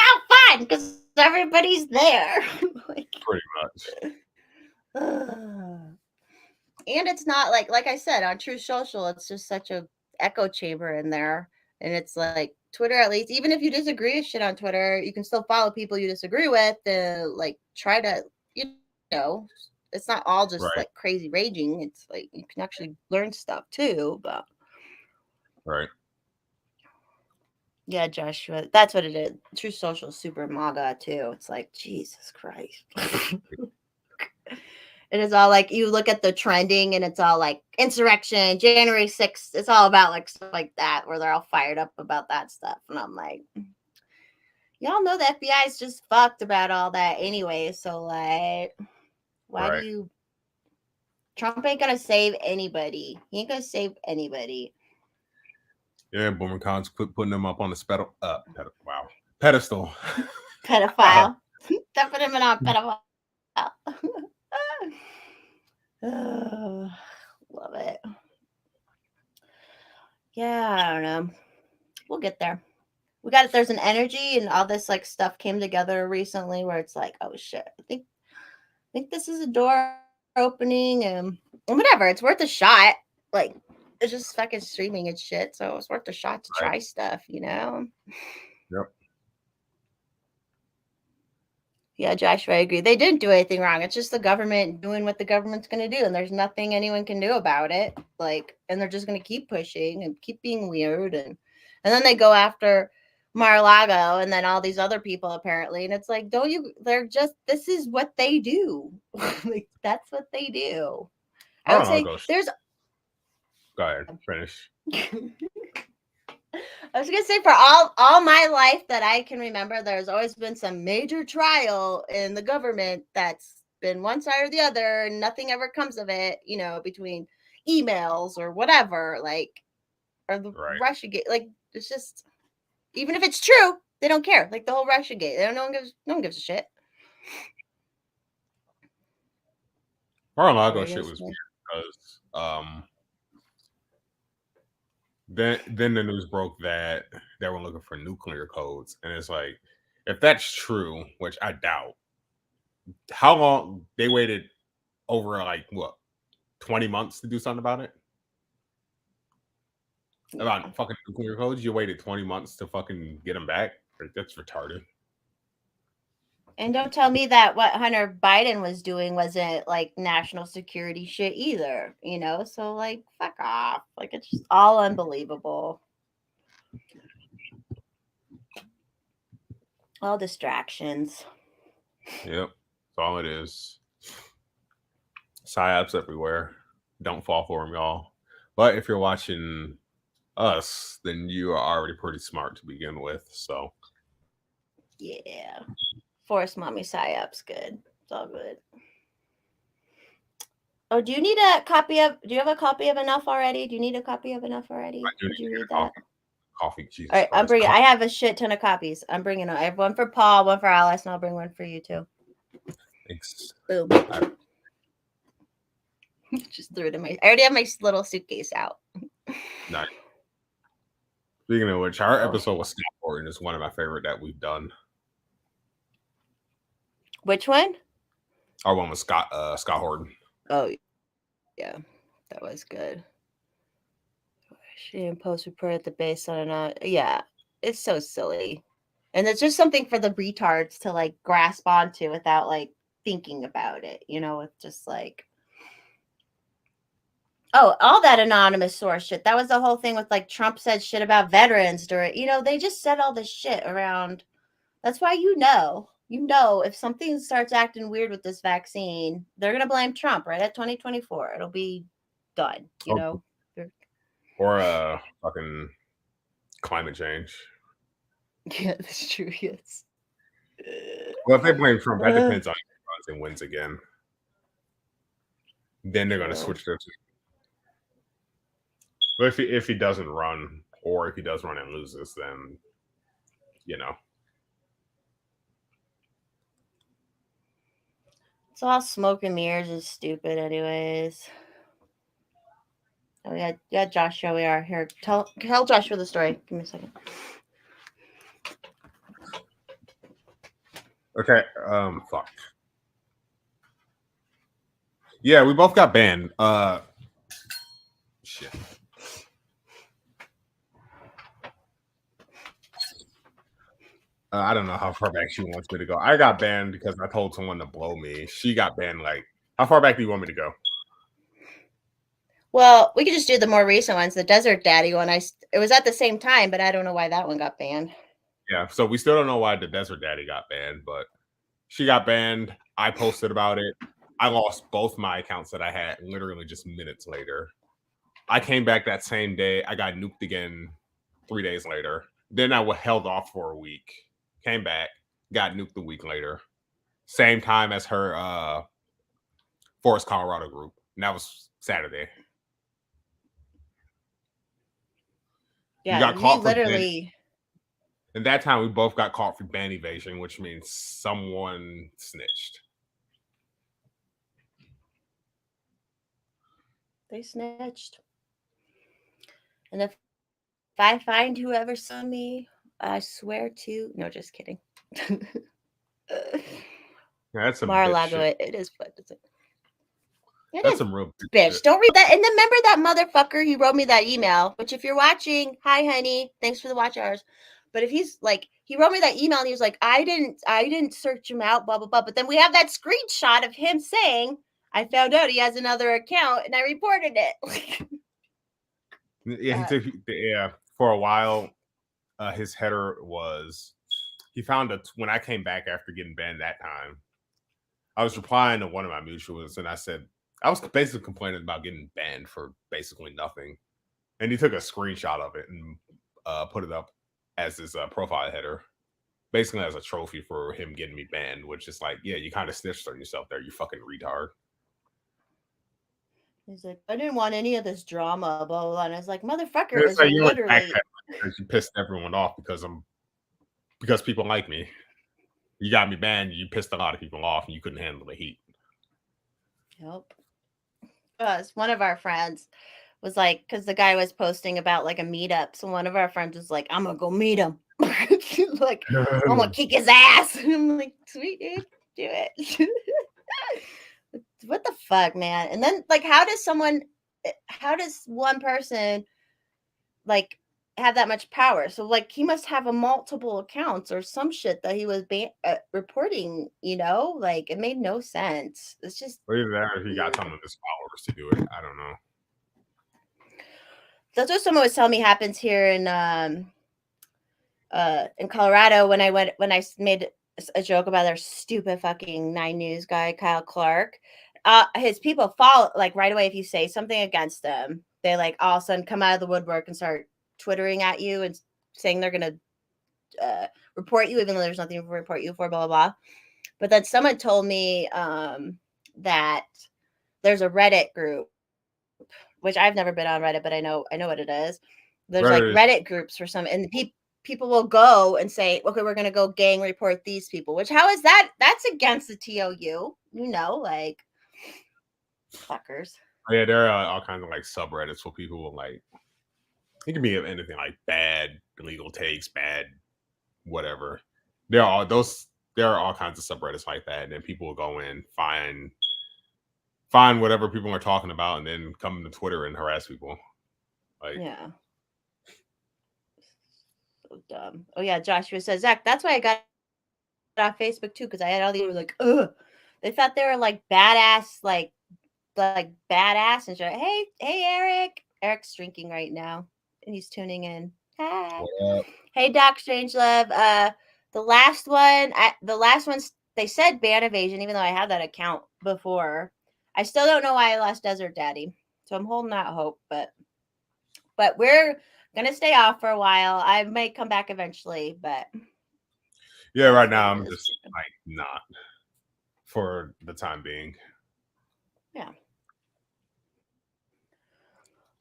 fun because everybody's there. Like, Pretty much. And it's not like I said on True Social, it's just such a echo chamber in there. And it's like Twitter, at least, even if you disagree with shit on Twitter, you can still follow people you disagree with and like try to, you know, it's not all just Right. like crazy raging. It's like you can actually learn stuff too. But Right. yeah, Joshua, that's what it is. True Social is super MAGA too. It's like, Jesus Christ. It is all like you look at the trending and it's all like insurrection, January 6th. It's all about like stuff like that where they're all fired up about that stuff. And I'm like, y'all know the FBI is just fucked about all that anyway. So like, why Right. do you? Trump ain't gonna save anybody. He ain't gonna save anybody. Yeah, Boomer Khan's putting them up on the pedestal. Pedophile. They're putting him on pedophile. Oh, love it. Yeah, I don't know. We'll get there. We got it. There's an energy and all this like stuff came together recently where it's like, oh shit, I think this is a door opening and whatever. It's worth a shot. Like it's just fucking streaming and shit, so it's worth a shot to try stuff, you know. Yep. Yeah, Joshua, I agree. They didn't do anything wrong. It's just the government doing what the government's going to do, and there's nothing anyone can do about it. Like, and they're just going to keep pushing and keep being weird, and then they go after Mar-a-Lago and then all these other people apparently, and it's like, don't you? They're just this is what they do. Like, that's what they do. I would say there's. Go ahead, finish. I was gonna say for all my life that I can remember, there's always been some major trial in the government that's been one side or the other, and nothing ever comes of it. You know, between emails or whatever, like, or the Russiagate. Like, it's just even if it's true, they don't care. Like the whole Russiagate, no one gives a shit. Mar-a-Lago shit was weird because then the news broke that they were looking for nuclear codes, and it's like, if that's true, which I doubt, how long they waited over like what 20 months to do something about it? Yeah. About fucking nuclear codes, you waited 20 months to fucking get them back? That's retarded. And don't tell me that what Hunter Biden was doing wasn't like national security shit either, you know? So like, fuck off. Like, it's just all unbelievable. All distractions. Yep. That's all it is. PSYOPs everywhere. Don't fall for them, y'all. But if you're watching us, then you are already pretty smart to begin with. So yeah. Force mommy PSYOPs good. It's all good. Oh, do you need a copy of? Do you have a copy of Enough already? Do you need a copy of Enough already? Did you read that? Coffee, Jesus. All right, I'm bringing. I have a shit ton of copies. I'm bringing. I have one for Paul, one for Alice, and I'll bring one for you too. Thanks. Boom. Just threw it in my. I already have my little suitcase out. Nice. Speaking of which, our episode with Scott Horton is one of my favorite that we've done. Which one? Our one with Scott Horton. Oh, yeah, that was good. She didn't post report at the base on it. Yeah, it's so silly, and it's just something for the retards to like grasp onto without like thinking about it. You know, it's just like, oh, all that anonymous source shit. That was the whole thing with like Trump said shit about veterans during. You know, they just said all this shit around. That's why you know, if something starts acting weird with this vaccine, they're gonna blame Trump right at 2024. It'll be done. You know. Or fucking climate change. Yeah, that's true. Yes. Well, if they blame Trump, that depends on who runs and wins again. Then they're going to switch their team. But if he doesn't run, or if he does run and loses, then you know. It's all smoke and mirrors is stupid, anyways. Oh yeah, Joshua, we are here. Tell Joshua the story. Give me a second. Okay. Fuck. Yeah, we both got banned. Shit. I don't know how far back she wants me to go. I got banned because I told someone to blow me. She got banned. Like, how far back do you want me to go? Well, we could just do the more recent ones. The Desert Daddy one, it was at the same time, but I don't know why that one got banned. Yeah, so we still don't know why the Desert Daddy got banned, but she got banned. I posted about it. I lost both my accounts that I had literally just minutes later. I came back that same day. I got nuked again 3 days later. Then I was held off for a week. Came back, got nuked a week later. Same time as her Forest Colorado group. And that was Saturday. Yeah, you got caught literally. And that time we both got caught for ban evasion, which means someone snitched. They snitched. And if I find whoever saw me, I swear to. No, just kidding. That's some Mar-a-Lago, it is what is it? That's some real bitch. shit. Don't read that. And then remember that motherfucker? He wrote me that email. Which, if you're watching, hi, honey. Thanks for the watch hours. But if he's like, he wrote me that email and he was like, I didn't search him out, blah blah blah. But then we have that screenshot of him saying, I found out he has another account and I reported it. Yeah, for a while, his header was he found when I came back after getting banned that time. I was replying to one of my mutuals and I said I was basically complaining about getting banned for basically nothing. And he took a screenshot of it and put it up as his profile header, basically as a trophy for him getting me banned, which is like, yeah, you kind of snitched on yourself there, you fucking retard. He's like, I didn't want any of this drama, blah, blah, blah. And I was like, motherfucker, It's like you literally. Because you pissed everyone off because people like me. You got me banned, you pissed a lot of people off, and you couldn't handle the heat. Yep. One of our friends was like, because the guy was posting about like a meetup. So one of our friends was like, I'm going to go meet him. Like, I'm going to kick his ass. And I'm like, sweet, dude, do it. What the fuck, man? And then, like, how does one person, like, have that much power? So, like, he must have a multiple accounts or some shit that he was reporting, like, it made no sense. It's just, or either that or he got some of his followers to do it. I don't know. That's what someone was telling me happens here in Colorado when I made a joke about our stupid fucking 9 News guy, Kyle Clark. His people follow, like, right away if you say something against them, they like all of a sudden come out of the woodwork and start twittering at you and saying they're gonna report you, even though there's nothing to report you for, blah blah blah. But then someone told me that there's a Reddit group, which I've never been on Reddit, but I know what it is. There's like Reddit groups for some, and people will go and say, okay, we're gonna go gang report these people. Which, how is that? That's against the TOU, like fuckers. Yeah, there are all kinds of like subreddits where people will like, it can be anything like bad illegal takes, bad whatever. There are all kinds of subreddits like that, and then people will go in, find whatever people are talking about, and then come to Twitter and harass people. Like, yeah, so dumb. Oh yeah, Joshua says, Zach, that's why I got off Facebook too, because I had all these like, ugh. They thought they were like badass, like badass and shit. Hey, Eric. Eric's drinking right now, and he's tuning in. Hi. Hey, Doc Strangelove. The last ones they said ban evasion, even though I had that account before. I still don't know why I lost Desert Daddy, so I'm holding out hope. But we're gonna stay off for a while. I might come back eventually, but yeah, right now I'm just like not for the time being. Yeah.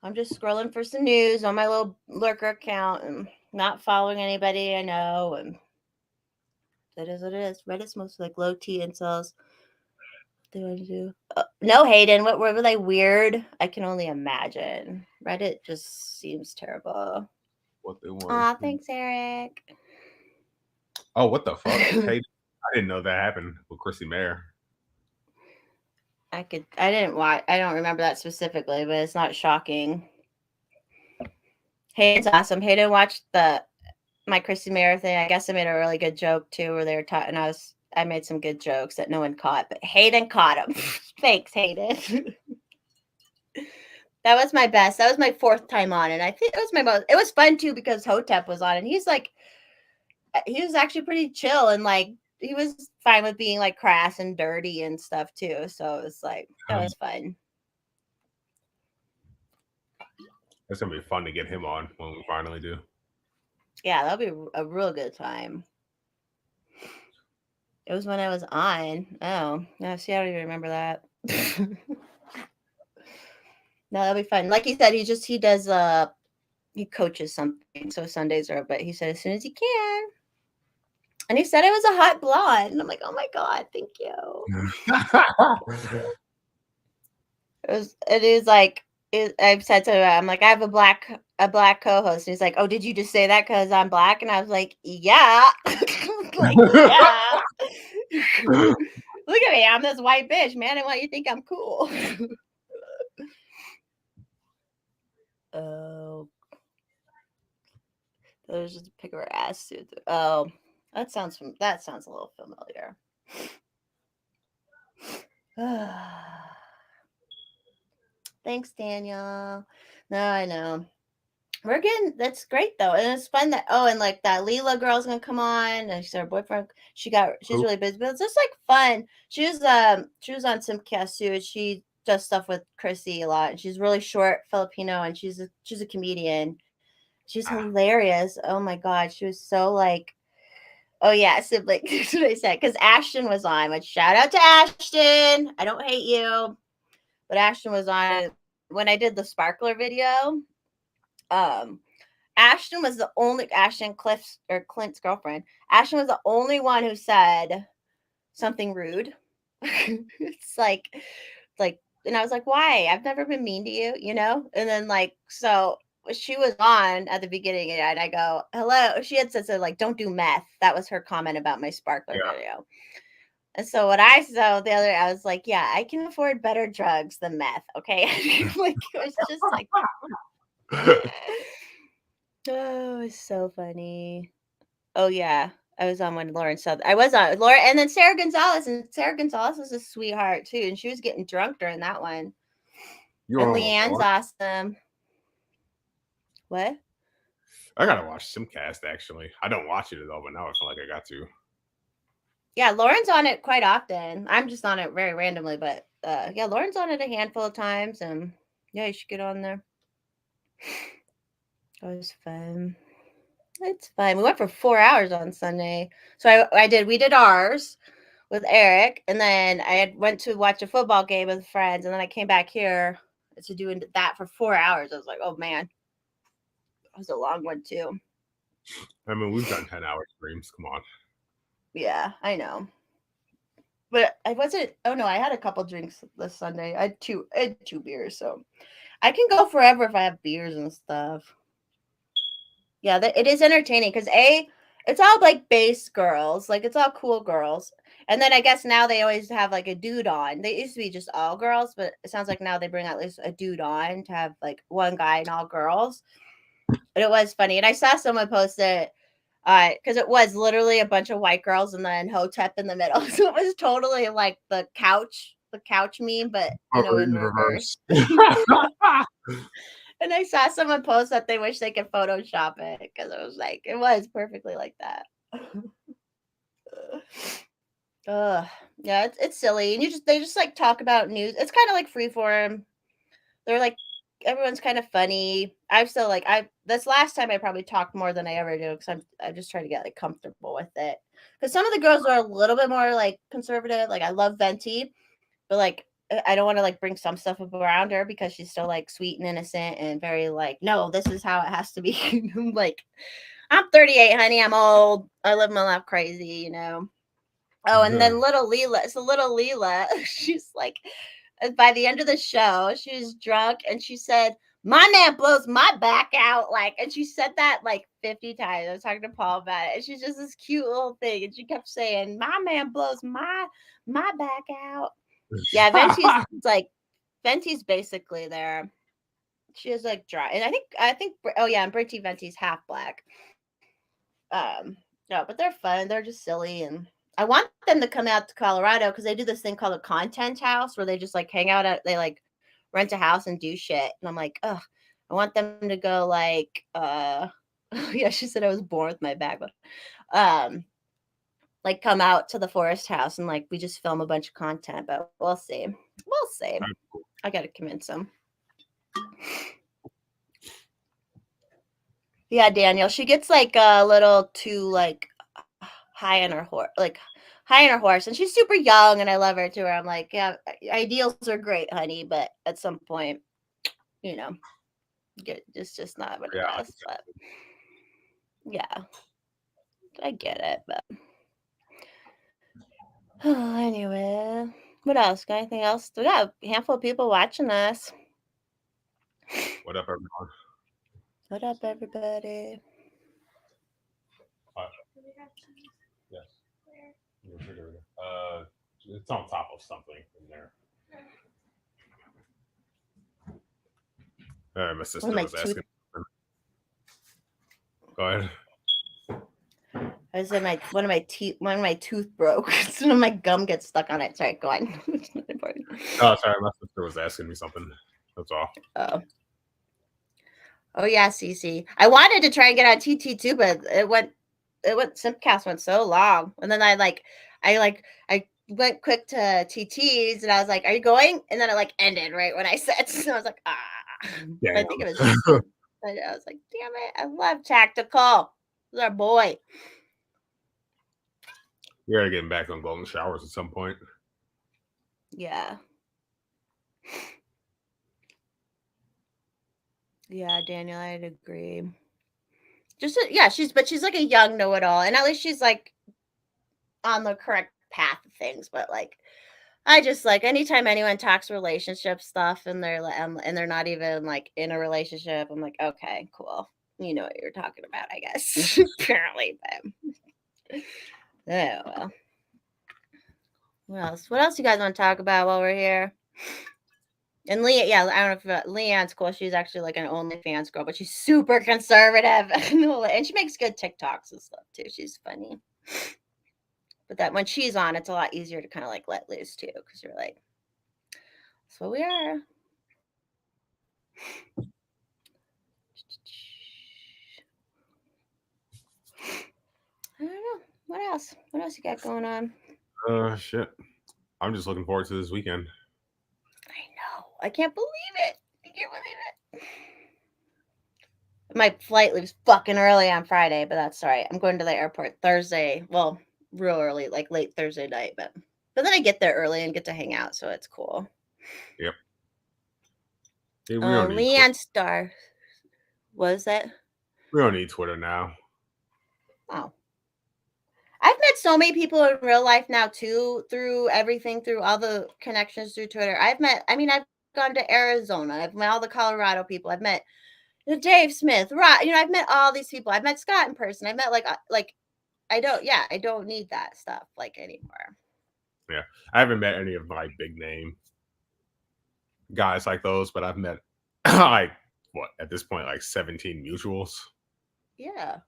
I'm just scrolling for some news on my little lurker account and not following anybody I know, and that is what it is. Reddit's mostly like low T incels. What do I do? No, Hayden. What were they weird? I can only imagine. Reddit just seems terrible. What they want? Aw, thanks, Eric. Oh, what the fuck? Hey, I didn't know that happened with Chrissy Mayer. I didn't watch. I don't remember that specifically, but it's not shocking. Hayden's awesome. Hayden watched my Chrissy Mayer thing. I guess I made a really good joke too, where they were talking. I made some good jokes that no one caught, but Hayden caught them. Thanks, Hayden. That was my best. That was my 4th time on, and I think it was my most. It was fun too because Hotep was on, and he was actually pretty chill, and like he was fine with being like crass and dirty and stuff too. So it was like that was fun. It's gonna be fun to get him on when we finally do. Yeah, that'll be a real good time. It was when I was on. Oh, no, see, I don't even remember that. No, that'll be fun. Like he said, he coaches something, so Sundays are, but he said as soon as he can. And he said it was a hot blonde. And I'm like, oh my God, thank you. It is like, I've said to him, I'm like, I have a black co-host. And he's like, oh, did you just say that because I'm black? And I was like, yeah. Like, yeah. Look at me, I'm this white bitch, man. And why you think I'm cool? Oh, there's just a pick of her ass suit. Oh, that sounds a little familiar. Thanks, Daniel. No, I know. That's great though, and it's fun that and like that Leela girl's gonna come on, and she's her boyfriend. She's really busy, but it's just like fun. She was on Simcast too. She does stuff with Chrissy a lot, and she's really short Filipino, and she's a comedian. She's hilarious. Oh my God, she was so like, oh yeah, sibling. That's what I said because Ashton was on. Which shout out to Ashton. I don't hate you, but Ashton was on when I did the sparkler video. Ashton was the only Clint's girlfriend. Ashton was the only one who said something rude. It's like, and I was like, why? I've never been mean to you, you know? And then like, so she was on at the beginning and I go, hello. She had said like, don't do meth. That was her comment about my sparkler video. And so I was like, yeah, I can afford better drugs than meth. Okay. Like, it was just like, oh, it's so funny. Oh yeah. I was on when Lauren said I was on Laura and then Sarah Gonzalez. And Sarah Gonzalez was a sweetheart too. And she was getting drunk during that one. And Leanne's awesome. What? I gotta watch Simcast actually. I don't watch it though, but now I feel like I got to. Yeah, Lauren's on it quite often. I'm just on it very randomly, but yeah, Lauren's on it a handful of times, and yeah, you should get on there. It was fun. It's fun. We went for 4 hours on Sunday. So we did ours with Eric, and then I went to watch a football game with friends, and then I came back here to do that for 4 hours. I was like, oh man, it was a long one too. I mean, we've done 10-hour streams. Come on. Yeah, I know. But I wasn't. Oh no, I had a couple drinks this Sunday. I had two beers, so I can go forever if I have beers and stuff. Yeah, it is entertaining because it's all like base girls, like it's all cool girls, and then I guess now they always have like a dude on. They used to be just all girls, but it sounds like now they bring at least a dude on to have like one guy and all girls. But it was funny, and I saw someone post it because it was literally a bunch of white girls and then Hotep in the middle, so it was totally like the couch meme, but in reverse. And I saw someone post that they wish they could Photoshop it because it was like, it was perfectly like that. Yeah, it's silly. And they just like talk about news. It's kind of like Freeform. They're like, everyone's kind of funny. This last time I probably talked more than I ever do because I'm just trying to get like comfortable with it. Because some of the girls are a little bit more like conservative. Like I love Venti, but like, I don't want to like bring some stuff up around her because she's still like sweet and innocent and very like, no, this is how it has to be. Like, I'm 38, honey. I'm old. I live my life crazy, Oh, and then little Leela, she's like, by the end of the show, she was drunk and she said, my man blows my back out. Like, and she said that like 50 times. I was talking to Paul about it. And she's just this cute little thing. And she kept saying, my man blows my back out. Yeah, Venti's basically there. She is like dry, and I think oh yeah, and Brinty Venti's half black. No, but they're fun. They're just silly, and I want them to come out to Colorado because they do this thing called a content house where they just like hang out at they like rent a house and do shit. And I'm like, oh, I want them to go like yeah, she said I was born with my bag, but like come out to the forest house and like we just film a bunch of content, but we'll see. We'll see. I gotta convince them. Yeah, Daniel. She gets like a little too like high on her horse, and she's super young, and I love her too. I'm like, yeah, ideals are great, honey, but at some point, you know, it's just not what it is. But yeah, I get it. But anyway, what else? Got anything else? We got a handful of people watching us. What up, everyone? What up, everybody? Yes. It's on top of something in there. My sister was asking. Go ahead. I said one of my tooth broke. Some of my gum gets stuck on it. Sorry, go on. It's not important. Oh, sorry, my sister was asking me something. That's all. Oh yeah, Cece. I wanted to try and get on TT too, but it went Simpcast went so long, and then I went quick to TTs, and I was like, "Are you going?" And then it like ended right when I said, so I was like, "Ah." Yeah, I think it was. I was like, "Damn it! I love Tactical. He's our boy." We gotta get him back on golden showers at some point. Yeah. Yeah, Daniel, I'd agree. She's like a young know-it-all, and at least she's like on the correct path of things. But like, I just like anytime anyone talks relationship stuff and they're not even like in a relationship, I'm like, okay, cool. You know what you're talking about, I guess. Apparently, but oh well. What else you guys want to talk about while we're here? And yeah, I don't know if Leanne's cool. She's actually like an OnlyFans girl, but she's super conservative. And she makes good TikToks and stuff too. She's funny. But that when she's on, it's a lot easier to kind of like let loose too, because you're like, that's what we are. I don't know. What else? What else you got going on? Shit. I'm just looking forward to this weekend. I know. I can't believe it. I can't believe it. My flight leaves fucking early on Friday, but that's all right. I'm going to the airport Thursday. Well, real early, like late Thursday night, but then I get there early and get to hang out, so it's cool. Yep. Hey, Leanne Star. What is that? We don't need Twitter now. Oh. I've met so many people in real life now too, through everything, through all the connections through Twitter. I've gone to Arizona. I've met all the Colorado people. I've met Dave Smith, Rod. I've met all these people. I've met Scott in person. I've met I don't need that stuff like anymore. Yeah, I haven't met any of my big name guys like those, but I've met like at this point, like 17 mutuals. Yeah.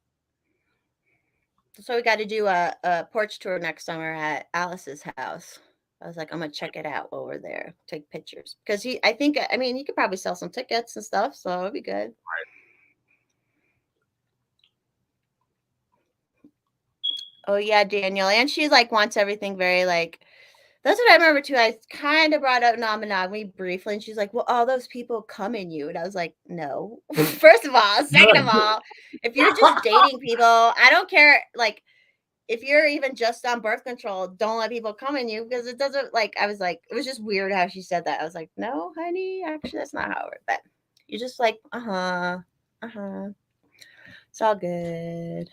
So we got to do a porch tour next summer at Alice's house. I was like, I'm gonna check it out while we're there, take pictures, because he could probably sell some tickets and stuff, so it'd be good. Right. Oh yeah, Daniel, and she like wants everything very like. That's what I remember too. I kind of brought up non-monogamy briefly, and she's like, "Well, all those people come in you," and I was like, "No." First of all, second of all, if you're just dating people, I don't care. Like, if you're even just on birth control, don't let people come in you, because it doesn't like. I was like, it was just weird how she said that. I was like, "No, honey, actually, that's not how it works." But you're just like, it's all good.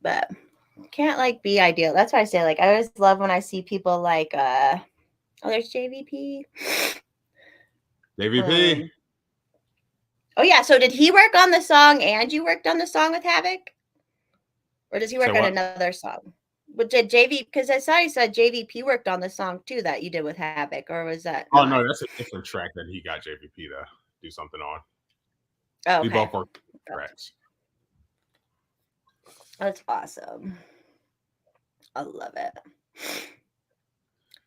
But can't like be ideal. That's why I say like I always love when I see people like there's JVP. Oh yeah, so did he work on the song and you worked on the song with Havoc? Or does he work on another song? But did JV, because I saw you said JVP worked on the song too that you did with Havoc, or was that? Oh not? no, that's a different track that he got JVP to do something on. Oh, We okay. both worked on tracks. That's awesome. I love it.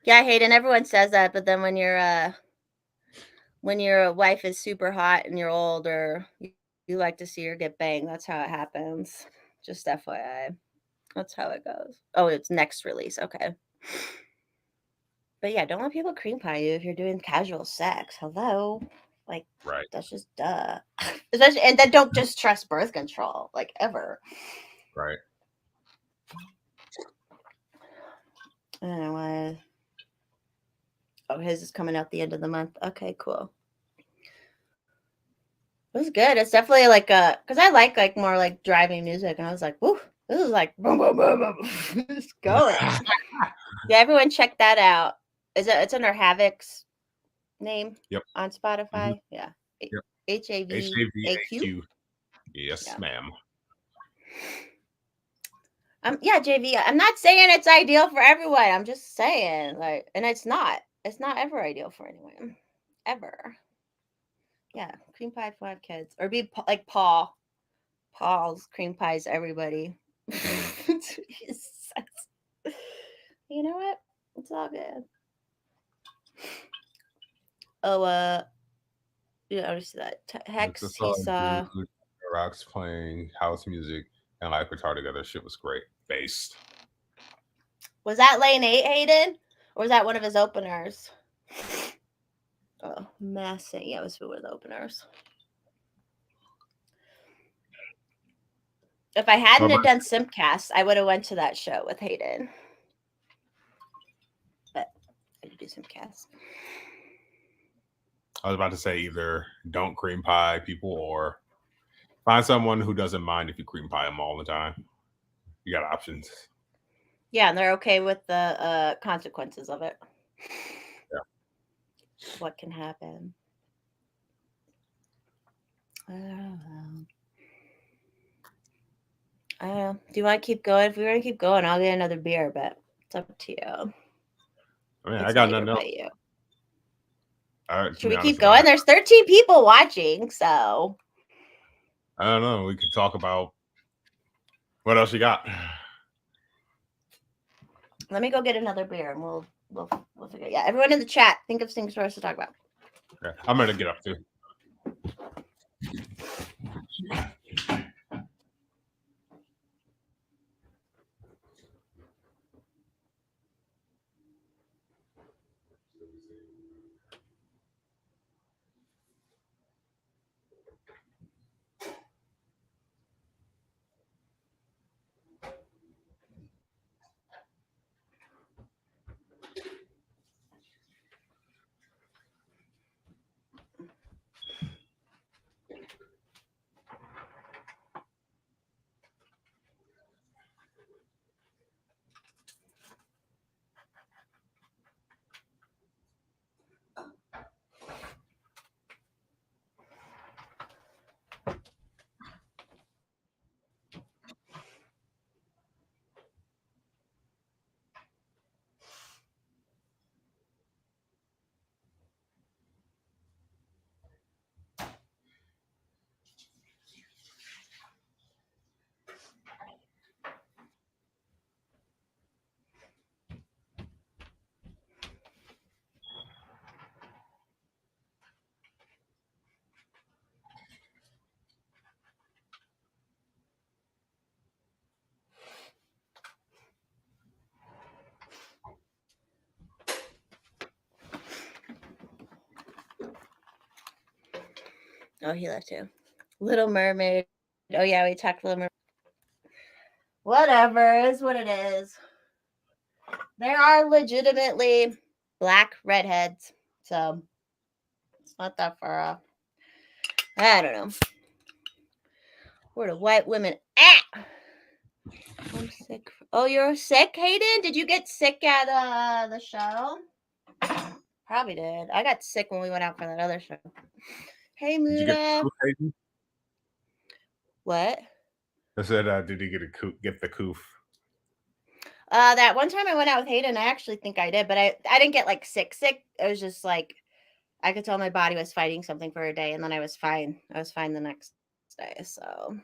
Yeah, Hayden, everyone says that, but then when your wife is super hot and you're old, or you like to see her get banged, that's how it happens. Just FYI. That's how it goes. Oh, it's next release. Okay. But yeah, don't let people cream pie you if you're doing casual sex. Hello. Like, Right. that's just duh. Especially, and then don't just trust birth control, like, ever. Right. I don't know why. Oh, his is coming out the end of the month. Okay, cool. It was good. It's definitely like because I like more like driving music, and I was like, whoo, this is like boom, boom, boom, boom. It's going. Yeah, everyone check that out. It's under Havoc's name? Yep. On Spotify. Mm-hmm. Yeah. Yep. HAVAQ. Yes, yeah. Ma'am. Yeah, JV. I'm not saying it's ideal for everyone. I'm just saying, like, and it's not. It's not ever ideal for anyone, ever. Yeah, cream pie 5 kids, or be like Paul. Paul's cream pies everybody. You know what? It's all good. Oh, yeah, I see that. Hex, he saw. Rocks playing house music and like guitar together. Shit was great. Based. Was that Lane 8, Hayden? Or was that one of his openers? Oh, Massing. Yeah, it was one of the openers. If I hadn't have done Simcast, I would have went to that show with Hayden. But I did do Simcast. I was about to say either don't cream pie people or find someone who doesn't mind if you cream pie them all the time. You got options. Yeah, and they're okay with the consequences of it. Yeah. What can happen? I don't know. Do you want to keep going? If we want to keep going, I'll get another beer, but it's up to you. I mean, I got nothing else. Should we keep going? There's 13 people watching, so I don't know. We could talk about what else you got. Let me go get another beer, and we'll figure. Yeah, everyone in the chat, think of things for us to talk about. Okay. I'm gonna get up too. Oh, he left too. Little Mermaid. Oh yeah, we talked Little Mermaid. Whatever is what it is. There are legitimately black redheads, so it's not that far off. I don't know. Where the white women at? I'm sick. Oh, you're sick, Hayden? Did you get sick at the show? Probably did. I got sick when we went out for that other show. Hey, Muda. What? I said, did he get the coof? That one time I went out with Hayden, I actually think I did, but I didn't get like sick. It was just like I could tell my body was fighting something for a day, and then I was fine. I was fine the next day. So,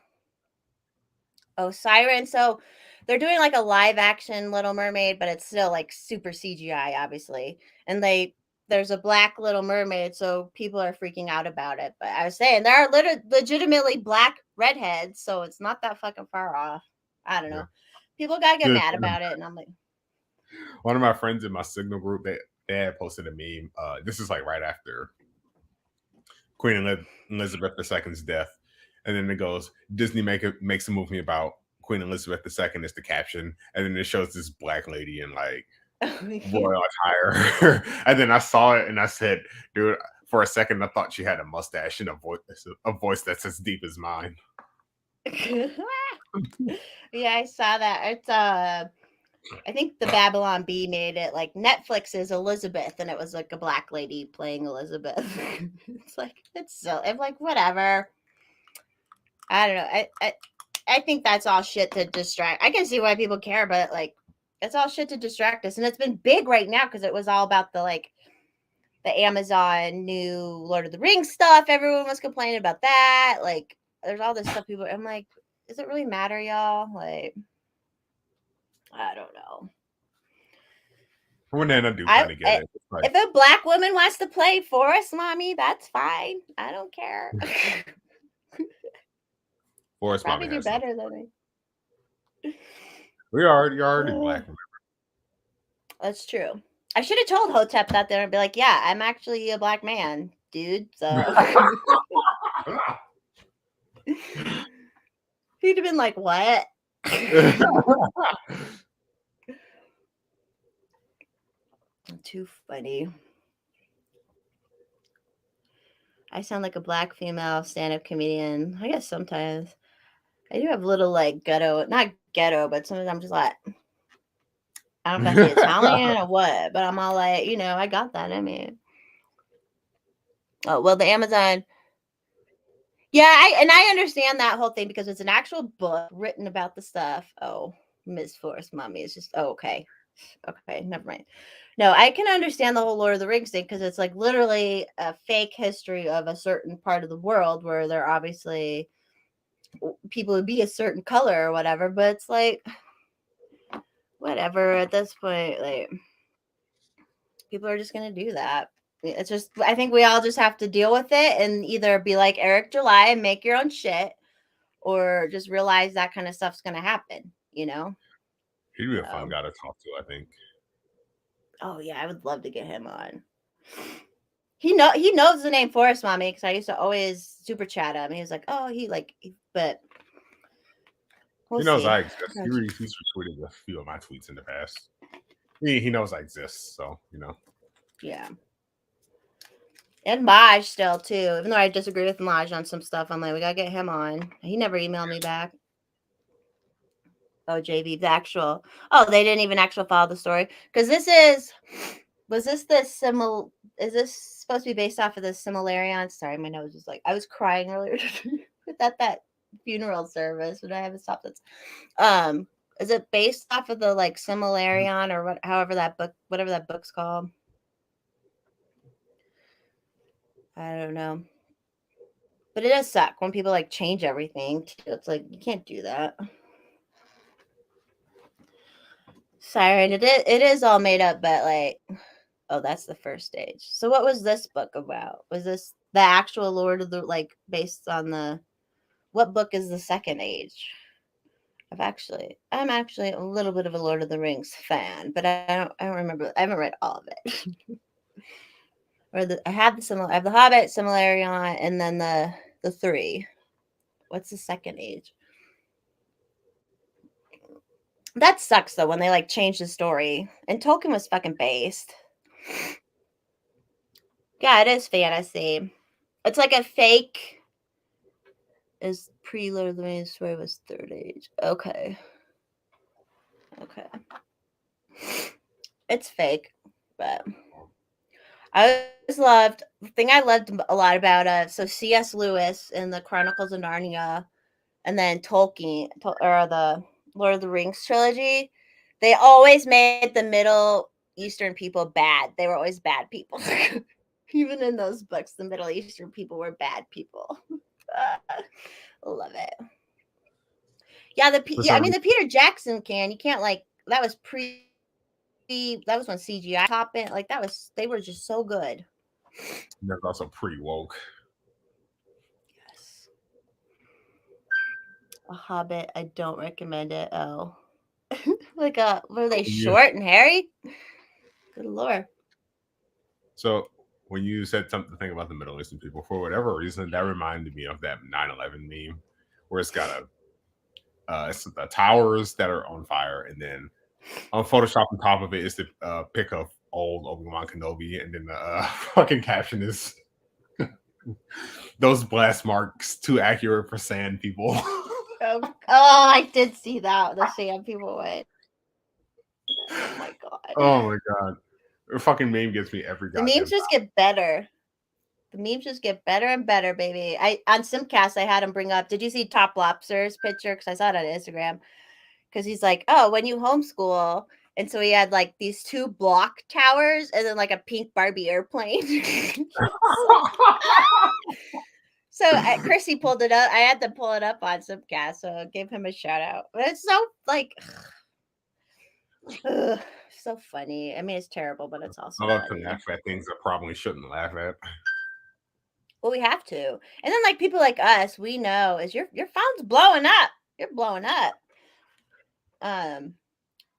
oh, Siren. So they're doing like a live action Little Mermaid, but it's still like super CGI, obviously. And there's a black Little Mermaid, so people are freaking out about it. But I was saying there are legitimately black redheads, so it's not that fucking far off. I don't know. Yeah. People gotta get Dude, mad about it, and I'm like, one of my friends in my Signal group, they had posted a meme. This is like right after Queen Elizabeth II's death, and then it goes, Disney makes a movie about Queen Elizabeth II is the caption, and then it shows this black lady in like royal attire, and then I saw it and I said, dude, for a second I thought she had a mustache and a voice that's as deep as mine. yeah, I saw that. It's I think the Babylon Bee made it like Netflix is Elizabeth, and it was like a black lady playing Elizabeth. It's like I'm like whatever. I don't know. I think that's all shit to distract. I can see why people care, but like it's all shit to distract us, and it's been big right now because it was all about the Amazon new Lord of the Rings stuff. Everyone was complaining about that. Like, there's all this stuff. I'm like, does it really matter, y'all? Like, I don't know. When then I do kind of get it. Like, if a black woman wants to play Forest Mommy, that's fine. I don't care. Forest Probably Mommy do better than me. You're already black. That's true. I should have told Hotep that there and be like, yeah, I'm actually a black man, dude. So he'd have been like, what? Too funny. I sound like a black female stand-up comedian. I guess sometimes. I do have little like ghetto, not ghetto, but sometimes I'm just like, I don't know if that's the Italian or what, but I'm all like, I got that in me. Oh, well, the Amazon. Yeah, I understand that whole thing because it's an actual book written about the stuff. Oh, Miss Forest Mommy is just okay. Okay, never mind. No, I can understand the whole Lord of the Rings thing because it's like literally a fake history of a certain part of the world where there obviously people would be a certain color or whatever, but it's like whatever at this point, like people are just gonna do that. It's just I think we all just have to deal with it and either be like Eric July and make your own shit or just realize that kind of stuff's gonna happen, He'd be a fun guy to talk to, I think. Oh yeah, I would love to get him on. He knows the name Forest Mommy because I used to always super chat him. He was like, oh, but he knows I exist. He's retweeted a few of my tweets in the past. He knows I exist, so Yeah. And Maj still too. Even though I disagree with Maj on some stuff, I'm like, we gotta get him on. He never emailed me back. Oh, JV, the actual. Oh, they didn't even actually follow the story because is this supposed to be based off of the Similarion? Sorry, my nose is like I was crying earlier at that funeral service, but I haven't stopped it. Is it based off of the like Similarion or whatever that book's called? I don't know. But it does suck when people like change everything. It's like you can't do that. Siren, it is all made up, but like, oh, that's the first stage. So what was this book about? Was this the actual Lord of the based on what book is the second age? I'm actually a little bit of a Lord of the Rings fan, but I don't remember. I haven't read all of it. I have the Hobbit, Similarion, and then the three. What's the second age? That sucks though when they like change the story. And Tolkien was fucking based. Yeah, it is fantasy. It's like a fake. Is pre-Lord of the Rings story was third age. Okay. It's fake, but I always loved the thing I loved a lot about so C.S. Lewis in the Chronicles of Narnia, and then Tolkien or the Lord of the Rings trilogy. They always made the Middle Eastern people bad. They were always bad people. Even in those books, the Middle Eastern people were bad people. Love it. Yeah, I mean the Peter Jackson you can't like that was that was when CGI top in like they were just so good. That's also pretty woke. Yes. A Hobbit, I don't recommend it. Oh. Like were they short and hairy? Good lord. So when you said something about the Middle Eastern people, for whatever reason, that reminded me of that 9/11 meme where it's got it's the towers that are on fire, and then on Photoshop on top of it is the pic of old Obi-Wan Kenobi, and then the fucking caption is those blast marks too accurate for sand people. Oh, I did see that. The sand people went. Oh my god. Oh my god. The fucking meme gets me every The memes just get better. The memes just get better and better, baby. On Simcast, I had him bring up. Did you see Top Lobster's picture? Because I saw it on Instagram. Because he's like, oh, when you homeschool, and so he had like these 2 block towers and then like a pink Barbie airplane. So Chrissy pulled it up. I had to pull it up on Simcast, so I gave him a shout out. But it's so like, so funny. I mean, it's terrible, but it's also. I love funny. to laugh at things I probably shouldn't laugh at. Well, we have to, and then like people like us, we know is your phone's blowing up. You're blowing up.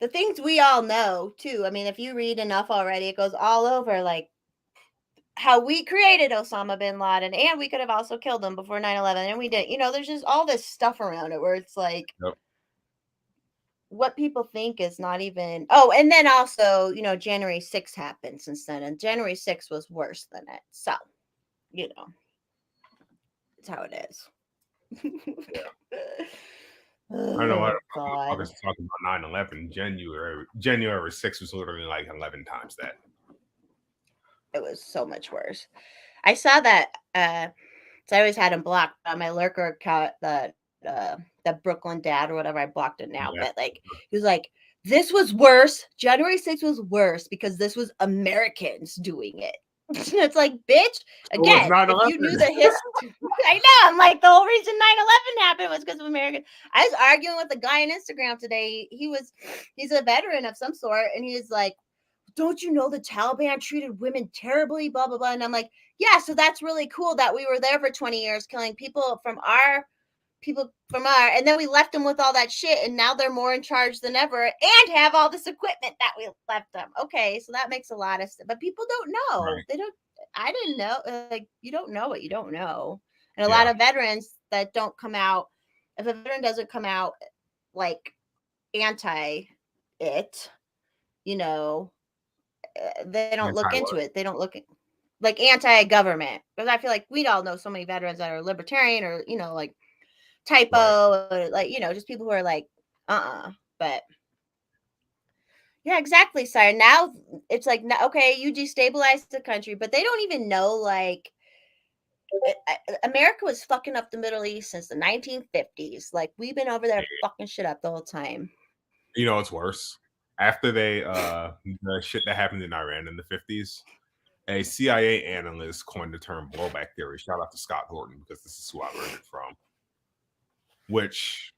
The things we all know too. I mean, if you read enough already, it goes all over like how we created Osama bin Laden, and we could have also killed him before 9/11, and we didn't. You know, there's just all this stuff around it where it's like what people think is not even. Oh, and then also, you know, January 6th happened since then, and January 6th was worse than it. So, you know, it's how it is. I know what God. I was talking about 9/11. January 6th was literally like 11 times that. It was so much worse. I saw that. So I always had him blocked on my lurker account. The Brooklyn Dad or whatever. I blocked it now, Yeah. but like he was like, "This was worse. January 6th was worse because this was Americans doing it." It's like, bitch. Again, if you knew the history, I know. I'm like, the whole reason 9/11 happened was because of Americans. I was arguing with a guy on Instagram today. He's a veteran of some sort, and he was like, don't you know the Taliban treated women terribly, blah, blah, blah. And I'm like, yeah, so that's really cool that we were there for 20 years killing people from our, and then we left them with all that shit. And now they're more in charge than ever and have all this equipment that we left them. Okay. So that makes a lot of sense, but people don't know. Right. I didn't know. Like, you don't know what you don't know. And a lot of veterans that don't come out, if a veteran doesn't come out like anti it, you know, they don't look into it. They don't look like anti-government, because I feel like we all know so many veterans that are libertarian or, you know, like typo, or like, you know, just people who are like, but yeah, exactly. Sorry. Now it's like, okay, you destabilize the country, but they don't even know like America was fucking up the Middle East since the 1950s. Like we've been over there fucking shit up the whole time. You know, it's worse. After the shit that happened in Iran in the 50s, a CIA analyst coined the term blowback theory. Shout out to Scott Horton, because this is who I learned it from. Which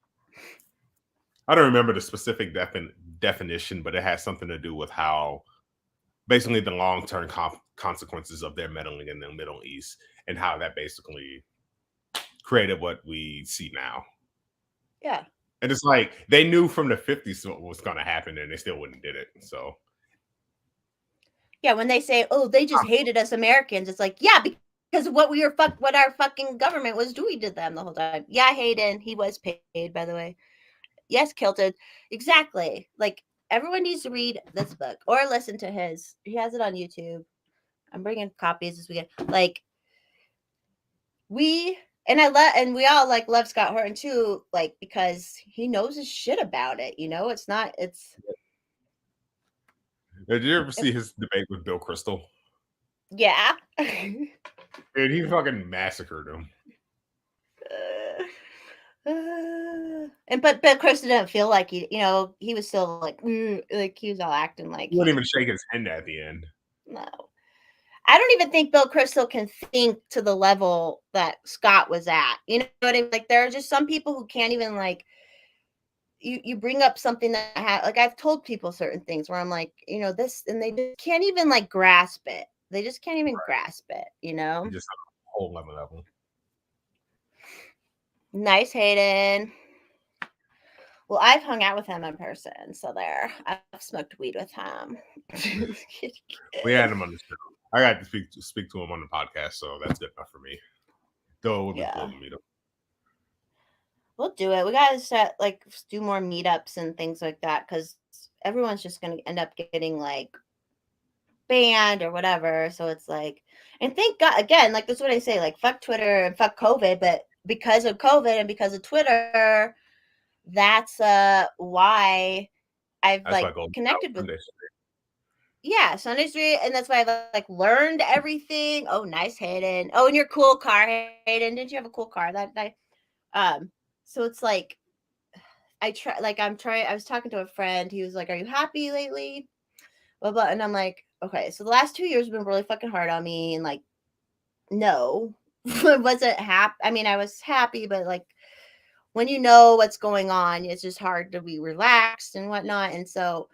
I don't remember the specific definition, but it has something to do with how basically the long-term consequences of their meddling in the Middle East, and how that basically created what we see now. Yeah. And it's like they knew from the 50s what was going to happen, and they still wouldn't did it. So yeah, when they say, "Oh, they just hated us Americans," it's like, yeah, because of what our fucking government was doing to them the whole time. Yeah, Hayden, he was paid, by the way. Yes, Kilted, exactly. Like everyone needs to read this book or listen to his. He has it on YouTube. I'm bringing copies this weekend. Like we all like love Scott Horton too, like because he knows his shit about it. You know, it's. Did you ever see his debate with Bill Kristol? Yeah. Dude, he fucking massacred him. And but Bill Crystal didn't feel like he was still like he was all acting like He wouldn't even shake his hand at the end. no. I don't even think Bill Crystal can think to the level that Scott was at. You know what I mean? Like there are just some people who can't even like you bring up something that like I've told people certain things where I'm like, this, and they just can't even like grasp it. They just can't even grasp it, Just on a whole level. Nice, Hayden. Well, I've hung out with him in person, so there. I've smoked weed with him. We had him on the show. I got to speak to him on the podcast, so that's good enough for me. Though it would be cool to meet him. We'll do it. We gotta do more meetups and things like that because everyone's just gonna end up getting like banned or whatever. So it's like, and thank God again, like that's what I say, like fuck Twitter and fuck COVID, but because of COVID and because of Twitter, that's why I've connected with Sunday Street, and that's why I've learned everything. Oh, nice, Hayden. Oh, and your cool car, Hayden. Didn't you have a cool car that night? So it's like I was talking to a friend. He was like, "Are you happy lately?" Blah blah. And I'm like, "Okay." So the last 2 years have been really fucking hard on me, and no, I wasn't happy. I mean, I was happy, but when you know what's going on, it's just hard to be relaxed and whatnot. And so,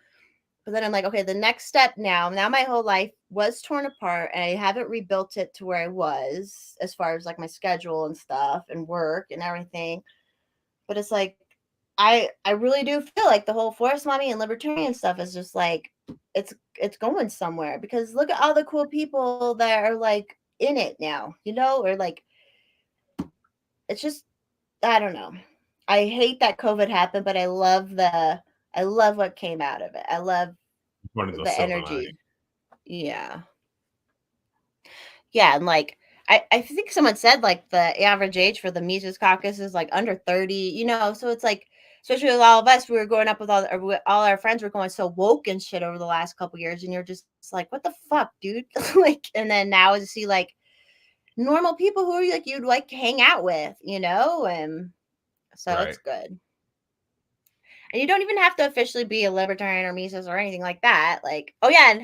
but then I'm like, okay, the next step now my whole life was torn apart and I haven't rebuilt it to where I was as far as my schedule and stuff and work and everything. But it's like, I really do feel like the whole forest mommy and libertarian stuff is just it's going somewhere because look at all the cool people that are in it now, or it's just, I don't know. I hate that COVID happened, but I love what came out of it. I love the energy. Yeah. Yeah. And I think someone said the average age for the Mises Caucus is under 30, so it's especially with all of us, we were growing up with all our friends were going so woke and shit over the last couple years. And you're just what the fuck, dude? And then now to see normal people who are you'd hang out with, and so It's good. And you don't even have to officially be a libertarian or Mises or anything like that. Oh yeah, and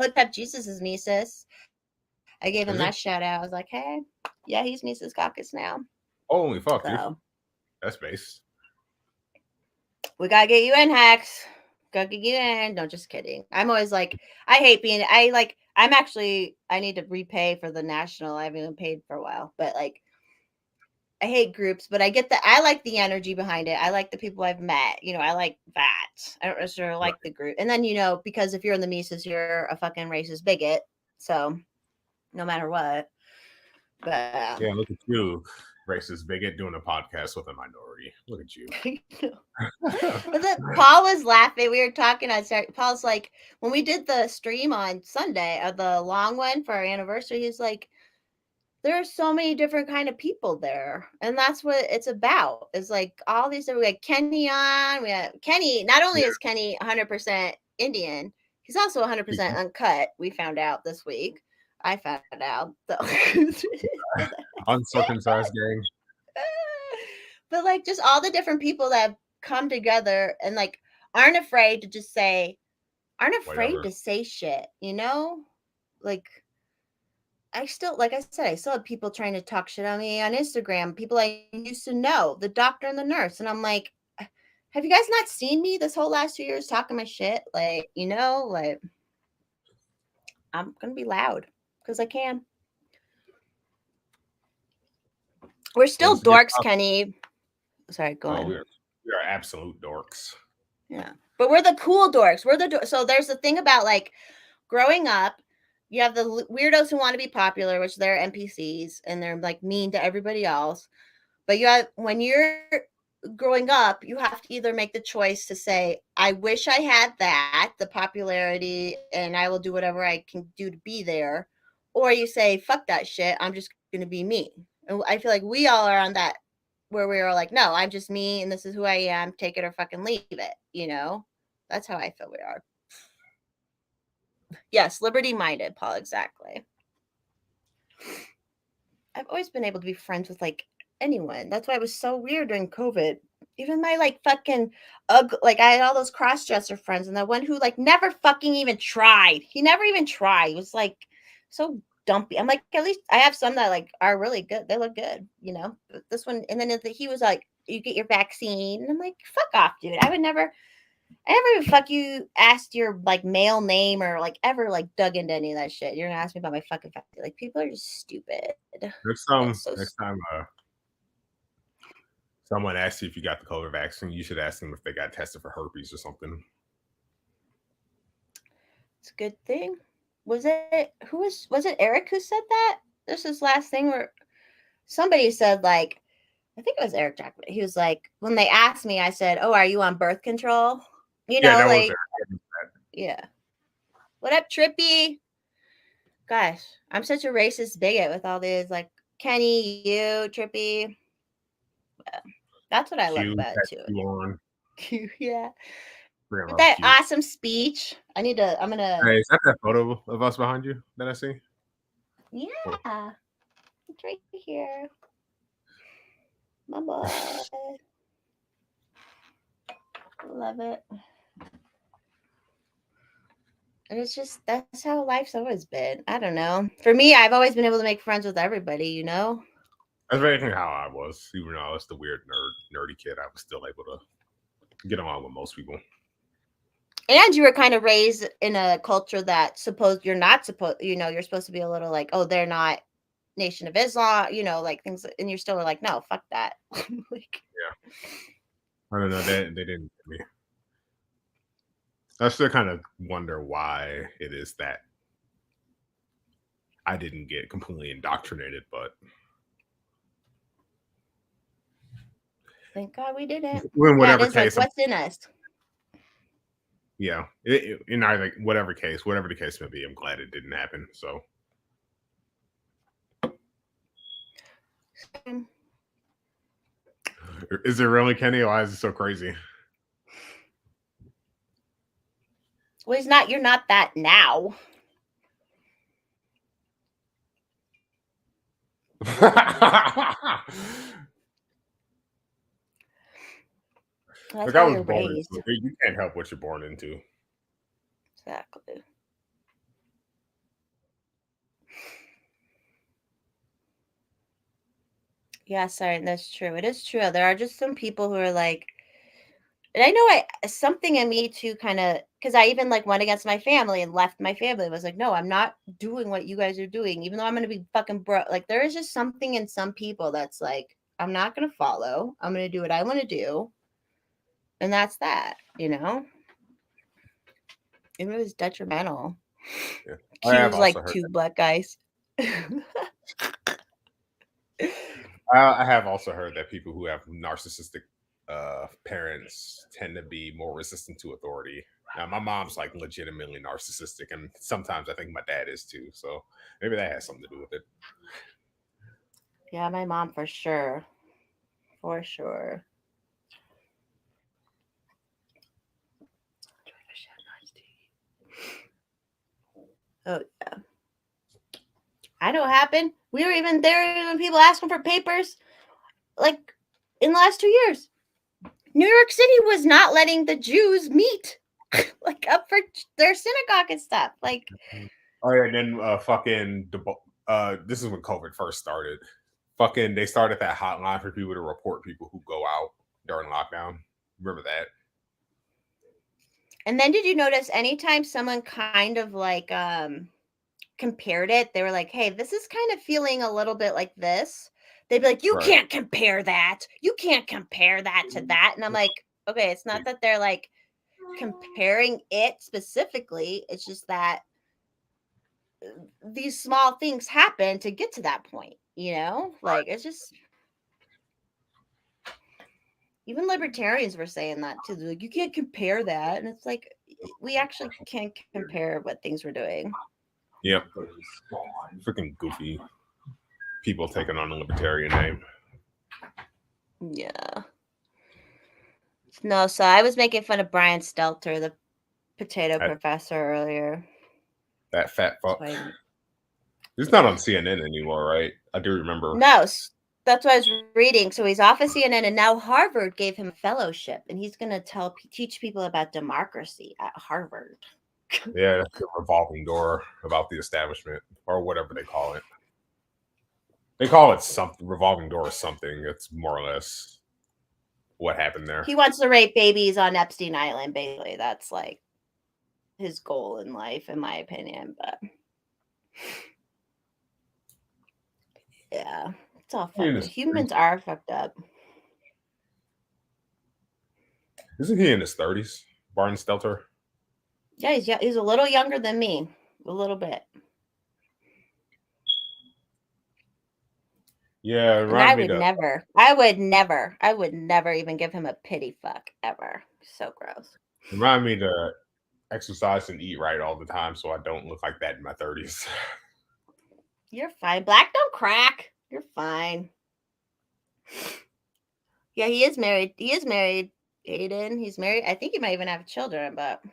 Hoodpep Jesus is Mises. I gave him that shout out. I was like, hey, yeah, he's Mises Caucus now. Holy fuck, dude. That's base. We gotta get you in, Hex. Gotta get you in. No, just kidding. I'm always I hate being I need to repay for the national. I haven't even paid for a while, but I hate groups, but I like the energy behind it. I like the people I've met. I like that. I don't necessarily like the group. And then, because if you're in the Mises, you're a fucking racist bigot. So no matter what. But yeah, look at you, racist bigot, doing a podcast with a minority. Look at you. Paul was laughing. We were talking on Saturday. Paul's when we did the stream on Sunday, the long one for our anniversary, he's like, there are so many different kind of people there, and that's what it's about. Is all these different. We had Kenny on. We had Kenny. Not only is Kenny 100% Indian, he's also 100% uncut. We found out this week. I found out. So. Uncircumcised gang. But just all the different people that have come together and aren't afraid to just say, to say shit. I still, like I said, I still have people trying to talk shit on me on Instagram, people I used to know, the doctor and the nurse. And I'm like, have you guys not seen me this whole last 2 years talking my shit? I'm going to be loud because I can. We're still dorks, Kenny. Sorry, go on. We are absolute dorks. Yeah. But we're the cool dorks. So there's the thing about growing up, you have the weirdos who want to be popular, which they're NPCs and they're mean to everybody else. But when you're growing up, you have to either make the choice to say, I wish I had that, the popularity, and I will do whatever I can do to be there. Or you say, fuck that shit. I'm just going to be me. And I feel like we all are on that where we are no, I'm just me and this is who I am. Take it or fucking leave it. That's how I feel we are. Yes, liberty-minded, Paul, exactly. I've always been able to be friends with anyone. That's why it was so weird during COVID. Even my like fucking like I had all those cross-dresser friends, and the one who like never fucking even tried. He never even tried. He was like so dumpy. I'm like, at least I have some that like are really good. They look good, you know. But this one, and then he was like, "You get your vaccine," and I'm like, "Fuck off, dude! I never even fuck you asked your like male name or like ever like dug into any of that shit. You're gonna ask me about my fucking vaccine. Like people are just stupid." Next time, someone asks you if you got the COVID vaccine, you should ask them if they got tested for herpes or something. It's a good thing. Was it Eric who said that? This is last thing where somebody said like, I think it was Eric Jackman. He was like, when they asked me, I said, "Oh, are you on birth control?" You know, that like, was Eric. yeah. What up, Trippy? Gosh, I'm such a racist bigot with all these like Kenny, you, Trippy. Yeah, that's what I love about it too. Yeah. With that awesome speech. I'm gonna. Hey, is that photo of us behind you that I see? Yeah. Cool. It's right here. My boy. Love it. And it's just, that's how life's always been. I don't know. For me, I've always been able to make friends with everybody, you know? That's very how I was. Even though I was the weird nerdy kid, I was still able to get along with most people. And you were kind of raised in a culture that you're supposed to be a little like, oh, they're not Nation of Islam, you know, like things, and you're still like, no, fuck that. Like, yeah. I don't know. They didn't get me. I still kind of wonder why it is that I didn't get completely indoctrinated, but thank God we didn't. In whatever case, like, what's in us? Yeah, in either whatever the case may be, I'm glad it didn't happen. So, is it really, Kenny? Why is it so crazy? Well, he's not. You're not that now. Look, I was born into, you can't help what you're born into. Exactly. Yeah, sorry, that's true. It is true. There are just some people who are like, and I know something in me too, kind of, because I even like went against my family and left my family. I was like, no, I'm not doing what you guys are doing, even though I'm gonna be fucking broke. Like, there is just something in some people that's like, I'm not gonna follow. I'm gonna do what I want to do, and that's that. You know, it was detrimental. Yeah. Cues like two black guys. I have also heard that people who have narcissistic parents tend to be more resistant to authority. Now, my mom's like legitimately narcissistic, and sometimes I think my dad is too. So maybe that has something to do with it. Yeah, my mom for sure. For sure. Oh yeah. I know what happened. We were even there when people asking for papers, like in the last 2 years. New York City was not letting the Jews meet, like up for their synagogue and stuff. Like, oh yeah, and then this is when COVID first started. Fucking, they started that hotline for people to report people who go out during lockdown. Remember that? And then did you notice anytime someone kind of like compared it, they were like, hey, this is kind of feeling a little bit like this. They'd be like, you can't compare that. You can't compare that to that. And I'm like, okay, it's not that they're like comparing it specifically. It's just that these small things happen to get to that point, you know? Like, it's just, even libertarians were saying that too. They're like, you can't compare that. And it's like, we actually can't compare what things we're doing. Yep. Freaking goofy people taking on the libertarian name. Yeah. No, so I was making fun of Brian Stelter, the potato professor, earlier. That fat fuck. He's not on CNN anymore, right? I do remember. No, that's what I was reading. So he's off of CNN, and now Harvard gave him a fellowship, and he's going to teach people about democracy at Harvard. Yeah, that's the revolving door about the establishment or whatever they call it. They call it something, revolving door or something. It's more or less what happened there. He wants to rape babies on Epstein Island, basically. That's like his goal in life, in my opinion. But yeah, it's all fucked up. Humans are fucked up. Isn't he in his 30s, Barton Stelter? Yeah, he's a little younger than me, a little bit. Yeah, and I would never even give him a pity fuck ever. So gross. Remind me to exercise and eat right all the time so I don't look like that in my 30s. You're fine. Black don't crack. You're fine. Yeah, he is married. Aiden. He's married. I think he might even have children, but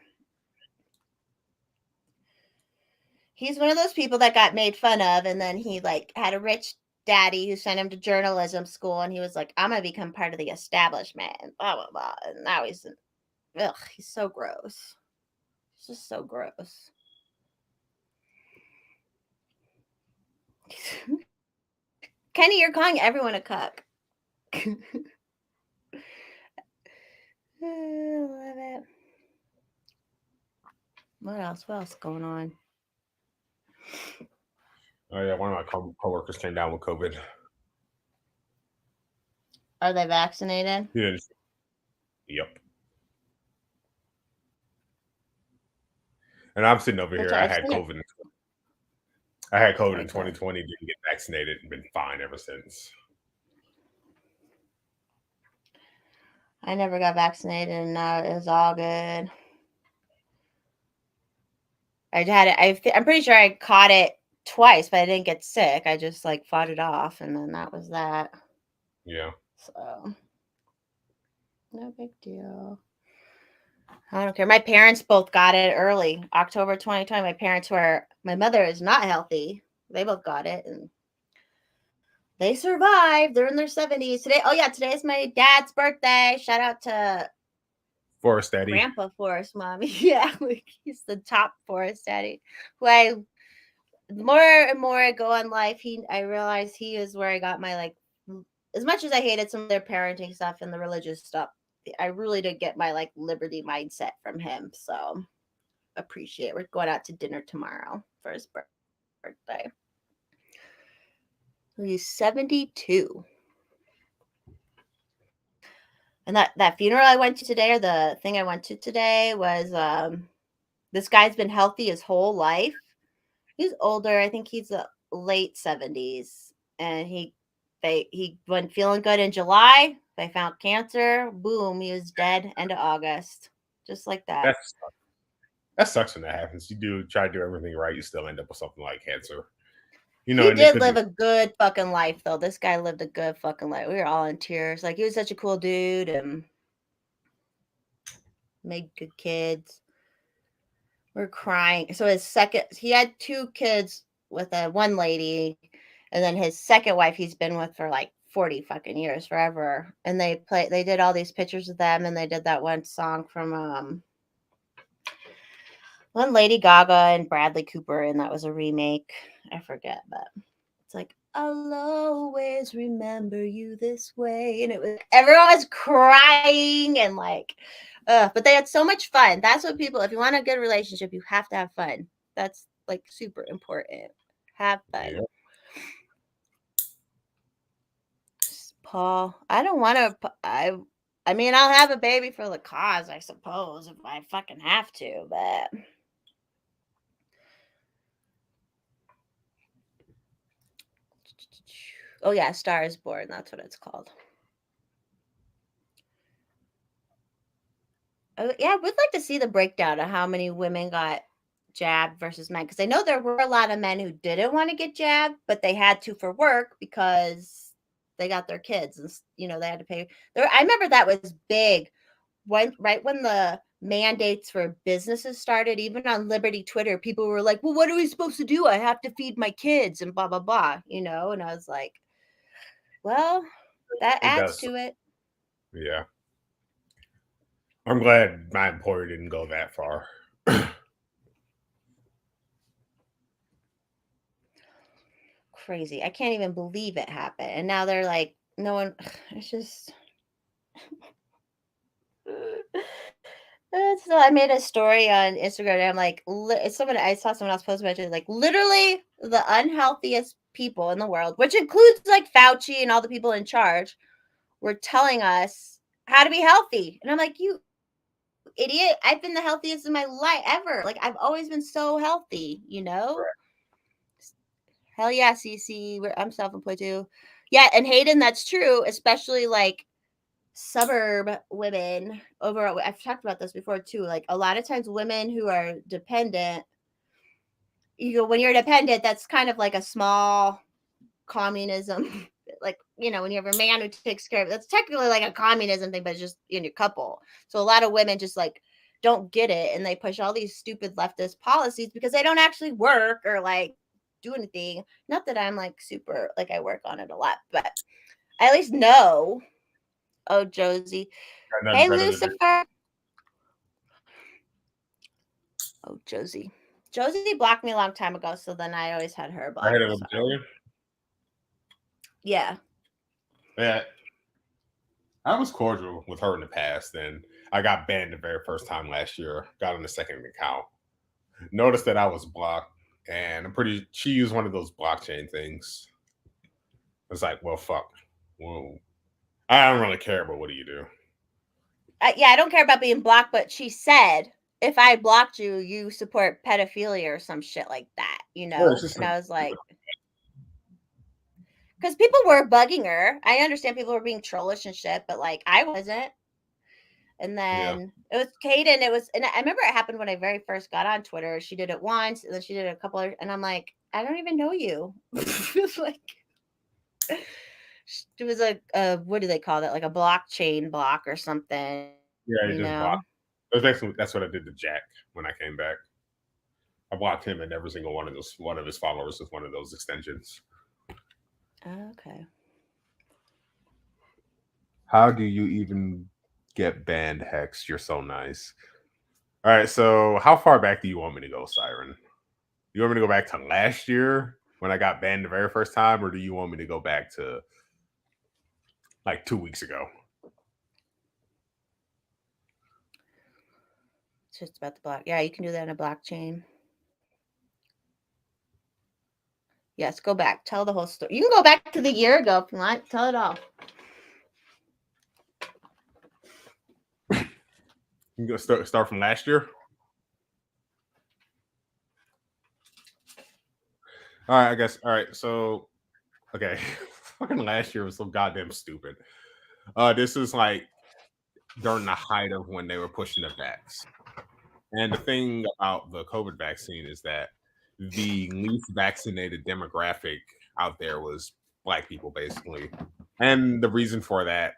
he's one of those people that got made fun of, and then he like had a rich daddy who sent him to journalism school, and he was like, I'm gonna become part of the establishment and blah blah blah. And now he's so gross. He's just so gross. Kenny, you're calling everyone a cuck. I love it. What else is going on? Oh yeah, one of my coworkers came down with COVID. Are they vaccinated? Yeah. Yep. And I'm sitting over here. I had COVID in 2020, didn't get vaccinated, and been fine ever since. I never got vaccinated, and it was all good. I had it. I'm pretty sure I caught it twice, but I didn't get sick. I just like fought it off, and then that was that. Yeah. So no big deal. I don't care. My parents both got it early, October 2020. My mother is not healthy. They both got it, and they survived. They're in their 70s today. Oh yeah, today is my dad's birthday. Shout out to Forest Daddy. Grandpa Forest Mommy. Yeah, he's the top Forest Daddy. The more and more I go in life, I realize he is where I got my like. As much as I hated some of their parenting stuff and the religious stuff, I really did get my like liberty mindset from him. So appreciate it. We're going out to dinner tomorrow for his birthday. He's 72. And that funeral I went to today, or the thing I went to today, was this guy's been healthy his whole life. He's older. I think he's the late 70s. And he wasn't feeling good in July. They found cancer. Boom, he was dead end of August. Just like that. That sucks when that happens. You try to do everything right, you still end up with something like cancer. He did live a good fucking life, though. This guy lived a good fucking life. We were all in tears. Like, he was such a cool dude and made good kids. We're crying. So he had 2 kids with one lady, and then his second wife he's been with for like 40 fucking years, forever. And they did all these pictures of them, and they did that one song from one Lady Gaga and Bradley Cooper, and that was a remake. I forget, but it's like, I'll always remember you this way. And everyone was crying and like, but they had so much fun. That's what if you want a good relationship, you have to have fun. That's like super important. Have fun. Yeah. Paul, I don't want to, I mean, I'll have a baby for the cause, I suppose, if I fucking have to, but oh yeah, Star is Born. That's what it's called. Oh yeah, I would like to see the breakdown of how many women got jabbed versus men, because I know there were a lot of men who didn't want to get jabbed, but they had to for work because they got their kids, and they had to pay. I remember that was big right when the mandates for businesses started. Even on Liberty Twitter, people were like, well, what are we supposed to do? I have to feed my kids and blah blah blah, and I was like, Well, that It adds does. to it. Yeah. I'm glad my employer didn't go that far. Crazy. I can't even believe it happened. And now they're like, no one, it's just. So I made a story on Instagram and I'm like, I saw someone else post about it, like literally the unhealthiest people in the world, which includes like Fauci and all the people in charge, were telling us how to be healthy. And I'm like, you idiot. I've been the healthiest in my life ever. Like I've always been so healthy, you know? Hell yeah, CC. I'm self-employed too. Yeah, and Hayden, that's true, especially like suburb women over. I've talked about this before too. Like a lot of times women who are dependent, when you're dependent, that's kind of like a small communism. Like, when you have a man who takes care of it, that's technically like a communism thing, but it's just in your couple. So a lot of women just like don't get it, and they push all these stupid leftist policies because they don't actually work or like do anything. Not that I'm like super, like I work on it a lot, but I at least know. Oh, Josie. Got nothing Hey, better to do. Lucifer. Oh, Josie. Josie blocked me a long time ago, so then I always had her I blocked. had a So. bajillion. Yeah. Yeah. I was cordial with her in the past, and I got banned the very first time last year. Got on the second account. Noticed that I was blocked, and she used one of those blockchain things. It's like, well, fuck. Well, I don't really care, but what do you do? Yeah, I don't care about being blocked, but she said if I blocked you, you support pedophilia or some shit like that, Yeah, it's just And I was like, because people were bugging her. I understand people were being trollish and shit, but like I wasn't. And yeah. then it was Kaden. And I remember it happened when I very first got on Twitter. She did it once, and then she did it a couple of, and I'm like, I don't even know you. It's like, it was what do they call that? Like a blockchain block or something, Yeah, he just blocked. That's what I did to Jack when I came back. I blocked him and every single one of his followers with one of those extensions. Okay. How do you even get banned, Hex? You're so nice. All right, so how far back do you want me to go, Siren? You want me to go back to last year when I got banned the very first time, or do you want me to go back to like 2 weeks ago? It's just about the block. Yeah, you can do that in a blockchain. Yes, go back. Tell the whole story. You can go back to the year ago if you want. Tell it all. You can go start from last year. All right, I guess. All right, so okay, fucking last year was so goddamn stupid. This is like during the height of when they were pushing the vax. And the thing about the COVID vaccine is that the least vaccinated demographic out there was Black people, basically. And the reason for that,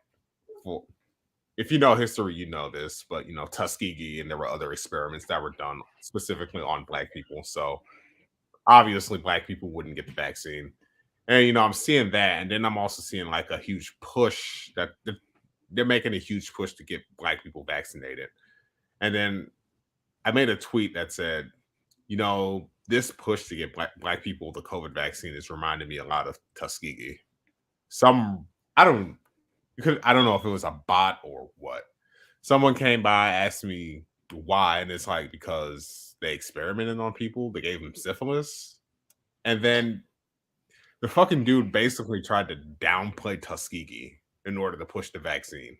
if you know history, you know this, but Tuskegee, and there were other experiments that were done specifically on Black people. So obviously, Black people wouldn't get the vaccine. And I'm seeing that, and then I'm also seeing like a huge push that they're making a huge push to get Black people vaccinated. And then I made a tweet that said, this push to get black people the COVID vaccine is reminding me a lot of Tuskegee. I don't know if it was a bot or what. Someone came by, asked me why, and it's like because they experimented on people, they gave them syphilis, and then the fucking dude basically tried to downplay Tuskegee in order to push the vaccine.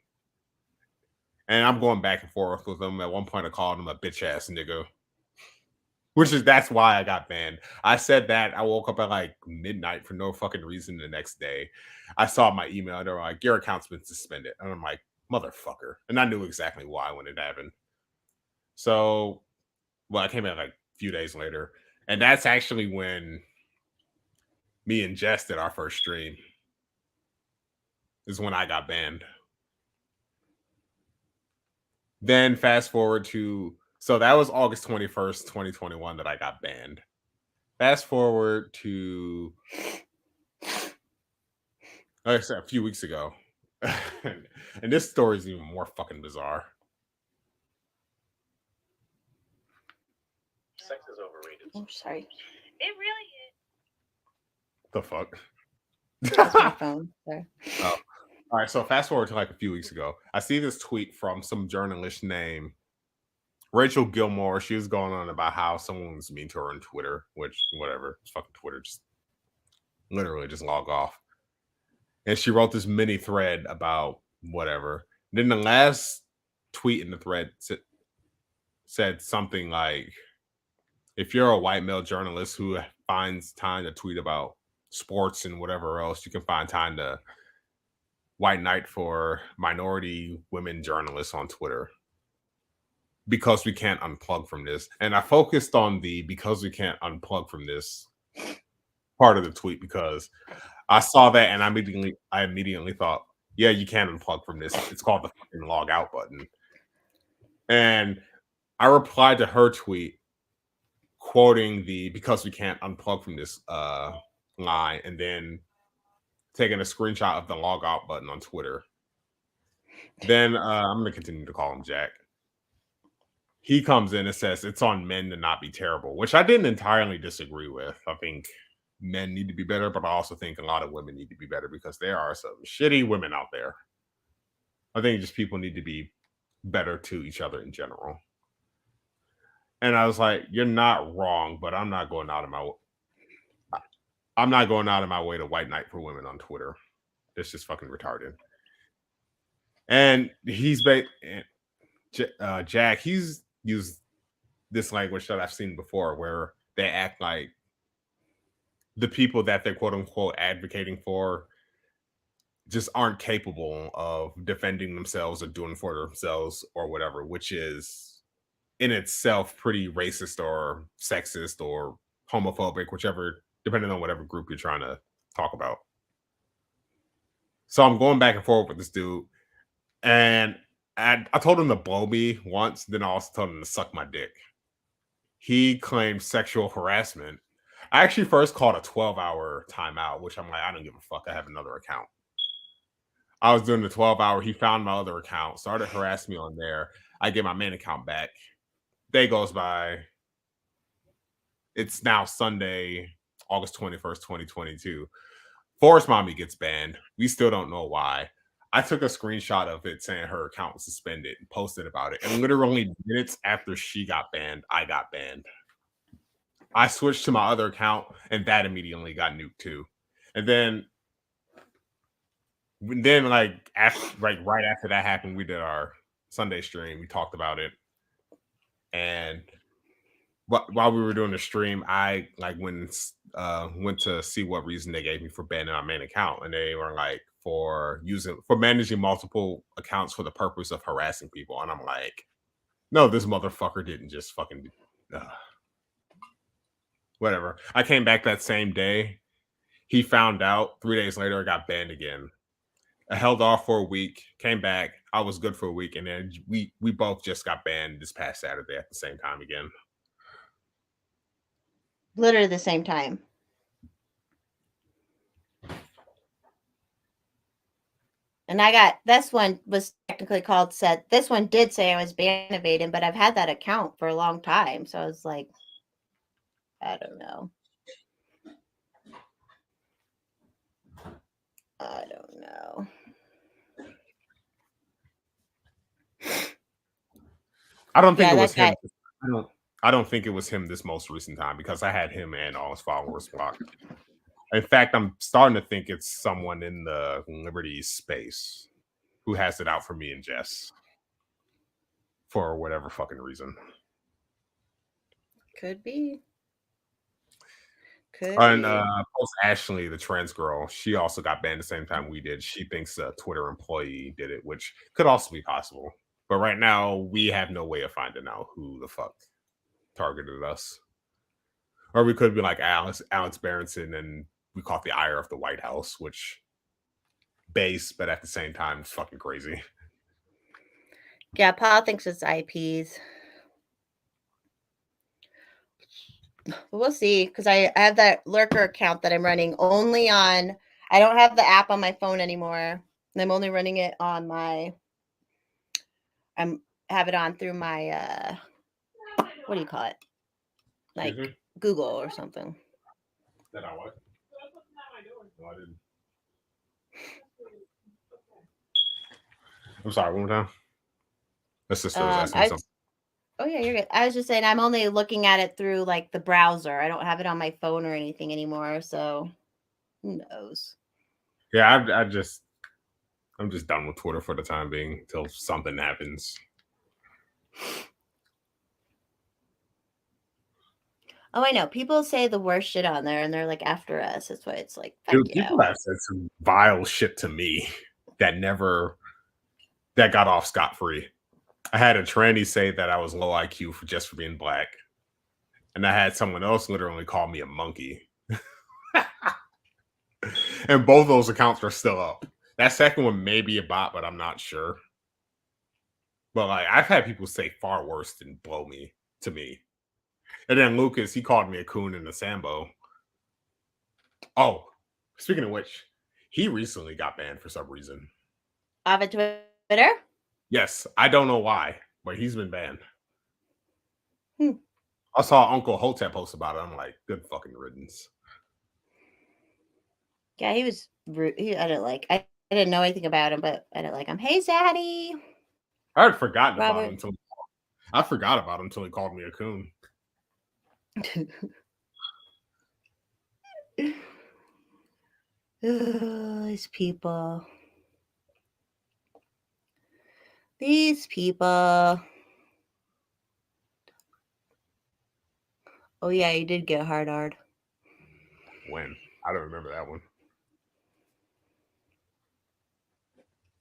And I'm going back and forth with him. At one point, I called him a bitch ass nigga. That's why I got banned. I said that. I woke up at like midnight for no fucking reason the next day. I saw my email and they were like, your account's been suspended. And I'm like, motherfucker. And I knew exactly why when it happened. So, I came in like a few days later. And that's actually when me and Jess did our first stream. This is when I got banned. Then fast forward to, so that was August 21st, 2021 that I got banned. Fast forward to like I said, a few weeks ago. And this story is even more fucking bizarre. Sex is overrated. I'm sorry. It really The fuck? That's my phone. Sorry. Oh. All right, so fast forward to like a few weeks ago. I see this tweet from some journalist named Rachel Gilmore. She was going on about how someone was mean to her on Twitter, which, whatever, it's fucking Twitter. Just literally just log off. And she wrote this mini thread about whatever. Then the last tweet in the thread said something like, if you're a white male journalist who finds time to tweet about sports and whatever else, you can find time to white knight for minority women journalists on Twitter, because we can't unplug from this. And I focused on the because we can't unplug from this part of the tweet because I saw that and I immediately thought, yeah, you can unplug from this. It's called the fucking log out button. And I replied to her tweet quoting the because we can't unplug from this line, and then taking a screenshot of the log out button on Twitter. Then I'm going to continue to call him Jack. He comes in and says it's on men to not be terrible, which I didn't entirely disagree with. I think men need to be better, but I also think a lot of women need to be better because there are some shitty women out there. I think just people need to be better to each other in general. And I was like, you're not wrong, but I'm not going out of my way to white knight for women on Twitter. That's just fucking retarded. And he's Jack. He's used this language that I've seen before, where they act like the people that they're quote unquote advocating for just aren't capable of defending themselves or doing for themselves or whatever, which is in itself pretty racist or sexist or homophobic, whichever, depending on whatever group you're trying to talk about. So I'm going back and forth with this dude, and I told him to blow me once, then I also told him to suck my dick. He claimed sexual harassment. I actually first called a 12-hour timeout, which I'm like, I don't give a fuck. I have another account. I was doing the 12-hour. He found my other account, started harassing me on there. I get my main account back. Day goes by. It's now Sunday, August 21st, 2022. Forest Mommy gets banned. We still don't know why. I took a screenshot of it saying her account was suspended and posted about it. And literally minutes after she got banned, I got banned. I switched to my other account and that immediately got nuked too. And then right after that happened, we did our Sunday stream. We talked about it. And while we were doing the stream, I went to see what reason they gave me for banning my main account, and they were like for managing multiple accounts for the purpose of harassing people. And I'm like, no, this motherfucker didn't just fucking whatever. I came back that same day. He found out 3 days later. I got banned again. I held off for a week, came back. I was good for a week, and then we both just got banned this past Saturday at the same time again. Literally the same time. And I got, this one was technically called said, this one did say I was ban evading, but I've had that account for a long time. So I was like, I don't know. I don't know. I don't think it was him. I don't think it was him this most recent time because I had him and all his followers blocked. In fact, I'm starting to think it's someone in the Liberty space who has it out for me and Jess for whatever fucking reason. Could be. And post Ashley, the trans girl, she also got banned the same time we did. She thinks a Twitter employee did it, which could also be possible. But right now, we have no way of finding out who the fuck targeted us. Or we could be like Alex Berenson, and we caught the ire of the White House, which base, but at the same time, it's fucking crazy. Yeah, Paul thinks it's IPs. We'll see, because I have that lurker account that I'm running only on I don't have the app on my phone anymore. I'm only running it on my. Have it on through my what do you call it? Like Excuse me? Google or something. That I what? No, I didn't. I'm sorry, one more time. My sister was asking me something. Oh yeah, you're good. I was just saying I'm only looking at it through like the browser. I don't have it on my phone or anything anymore, so who knows? Yeah, I'm just done with Twitter for the time being until something happens. Oh, I know. People say the worst shit on there and they're like after us. That's why it's like fuck Dude, you. people have said some vile shit to me that got off scot free. I had a tranny say that I was low IQ for being black, and I had someone else literally call me a monkey. And both those accounts are still up. That second one may be a bot, but I'm not sure. But like, I've had people say far worse than blow me to me. And then Lucas, he called me a coon and a Sambo. Oh, speaking of which, he recently got banned for some reason. Off of Twitter? Yes, I don't know why, but he's been banned. Hmm. I saw Uncle Hotep post about it. I'm like, good fucking riddance. Yeah, he was rude. I didn't know anything about him, but I didn't like him. Hey, Zaddy. I had forgotten about Robert. him until I forgot about him until he called me a coon. These people. These people. Oh yeah, you did get hard. When? I don't remember that one.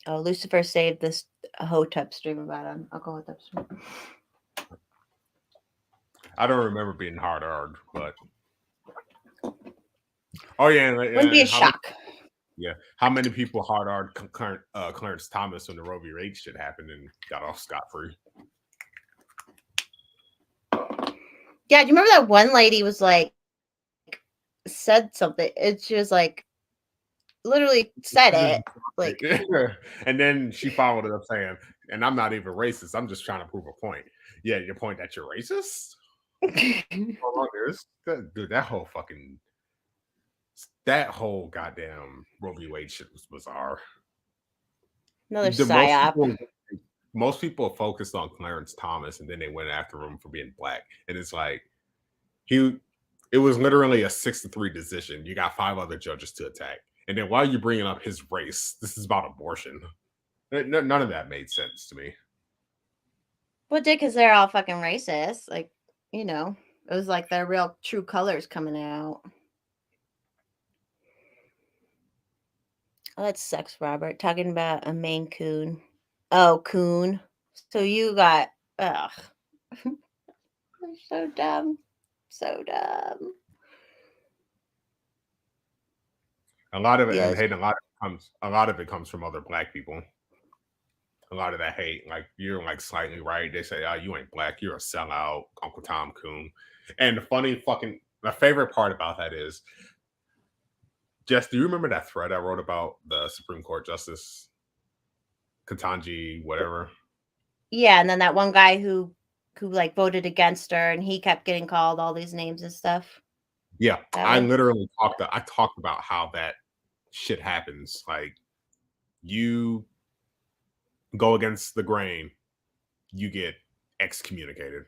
Oh, Lucifer saved this Hotep stream about him. Uncle Hotep stream. I don't remember being hard, but oh yeah, Wouldn't be a shock. How many people hard Clarence Thomas when the Roe v. Wade shit happened and got off scot free? Yeah, do you remember that one lady was like said something? She was like literally said it. Like And then she followed it up saying, and I'm not even racist. I'm just trying to prove a point. Yeah, your point that you're racist? Dude, that whole goddamn Roe v. Wade shit was bizarre. another psyop. Most people focused on Clarence Thomas, and then they went after him for being black. And it's like it was literally a 6-3 decision. You got 5 other judges to attack, and then while you're bringing up his race, this is about abortion. None of that made sense to me. Well, it did because they're all fucking racist. Like, you know, it was like their real true colors coming out. Oh, that sucks, Robert. Talking about a Maine coon. Oh, coon. So you got, ugh. So dumb. So dumb. A lot of it, Yes. and hate, a lot of it comes from other black people. A lot of that hate, like you're like slightly right. They say, "Oh, you ain't black. You're a sellout, Uncle Tom Coon." And my favorite part about that is, Jess, do you remember that thread I wrote about the Supreme Court Justice Ketanji, whatever? Yeah, and then that one guy who like voted against her, and he kept getting called all these names and stuff. Yeah, That I one? literally talked about how that shit happens. Like you go against the grain, you get excommunicated.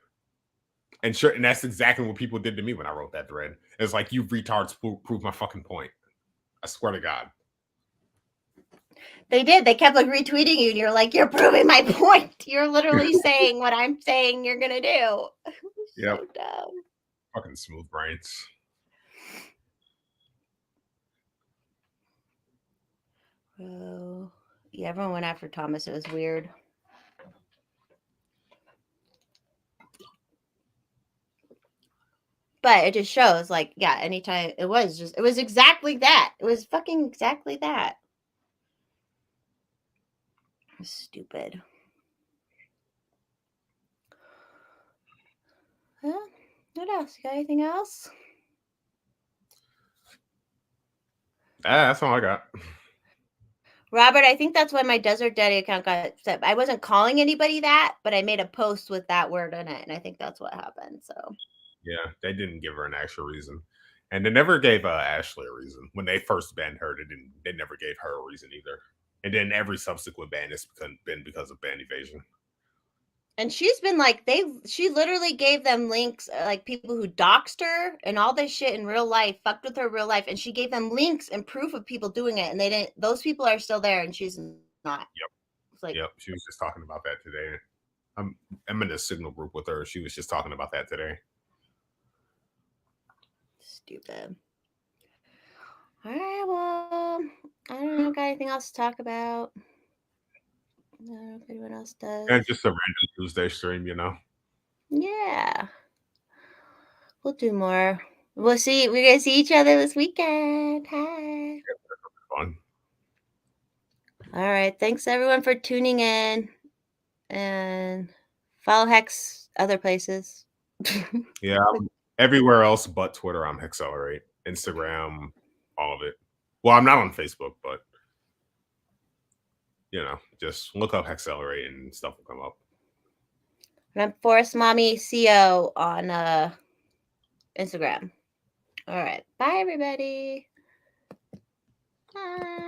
And sure, and that's exactly what people did to me when I wrote that thread. It's like, you retards prove my fucking point. I swear to God. They did. They kept like retweeting you, and you're like, "You're proving my point. You're literally saying what I'm saying you're gonna do." Yep. So dumb. Fucking smooth brains. Oh, yeah. Everyone went after Thomas. It was weird. But it just shows, like, yeah, anytime it was exactly that. It was fucking exactly that. Stupid. Huh? What else? You got anything else? That's all I got. Robert, I think that's why my Desert Daddy account got set. I wasn't calling anybody that, but I made a post with that word in it, and I think that's what happened. So Yeah, they didn't give her an actual reason, and they never gave Ashley a reason when they first banned her. They didn't. They never gave her a reason either. And then every subsequent ban has been because of ban evasion. and she's been like she literally gave them links, like people who doxed her and all this shit in real life, fucked with her real life, and she gave them links and proof of people doing it, and they didn't. Those people are still there, and she's not. Yep. It's like, Yep. She was just talking about that today. I'm in a signal group with her. She was just talking about that today. stupid. All right, well, I don't know. Got anything else to talk about? I don't know if anyone else does. And just a random Tuesday stream, Yeah. We'll do more. We're gonna see each other this weekend. Hi. Fun. All right. Thanks everyone for tuning in. And follow Hex other places. Yeah. Everywhere else but Twitter, I'm Hexcelerate. Instagram, all of it. Well, I'm not on Facebook, but just look up Hexcelerate and stuff will come up. And I'm Forest Mommy CO on Instagram. All right. Bye everybody. Bye.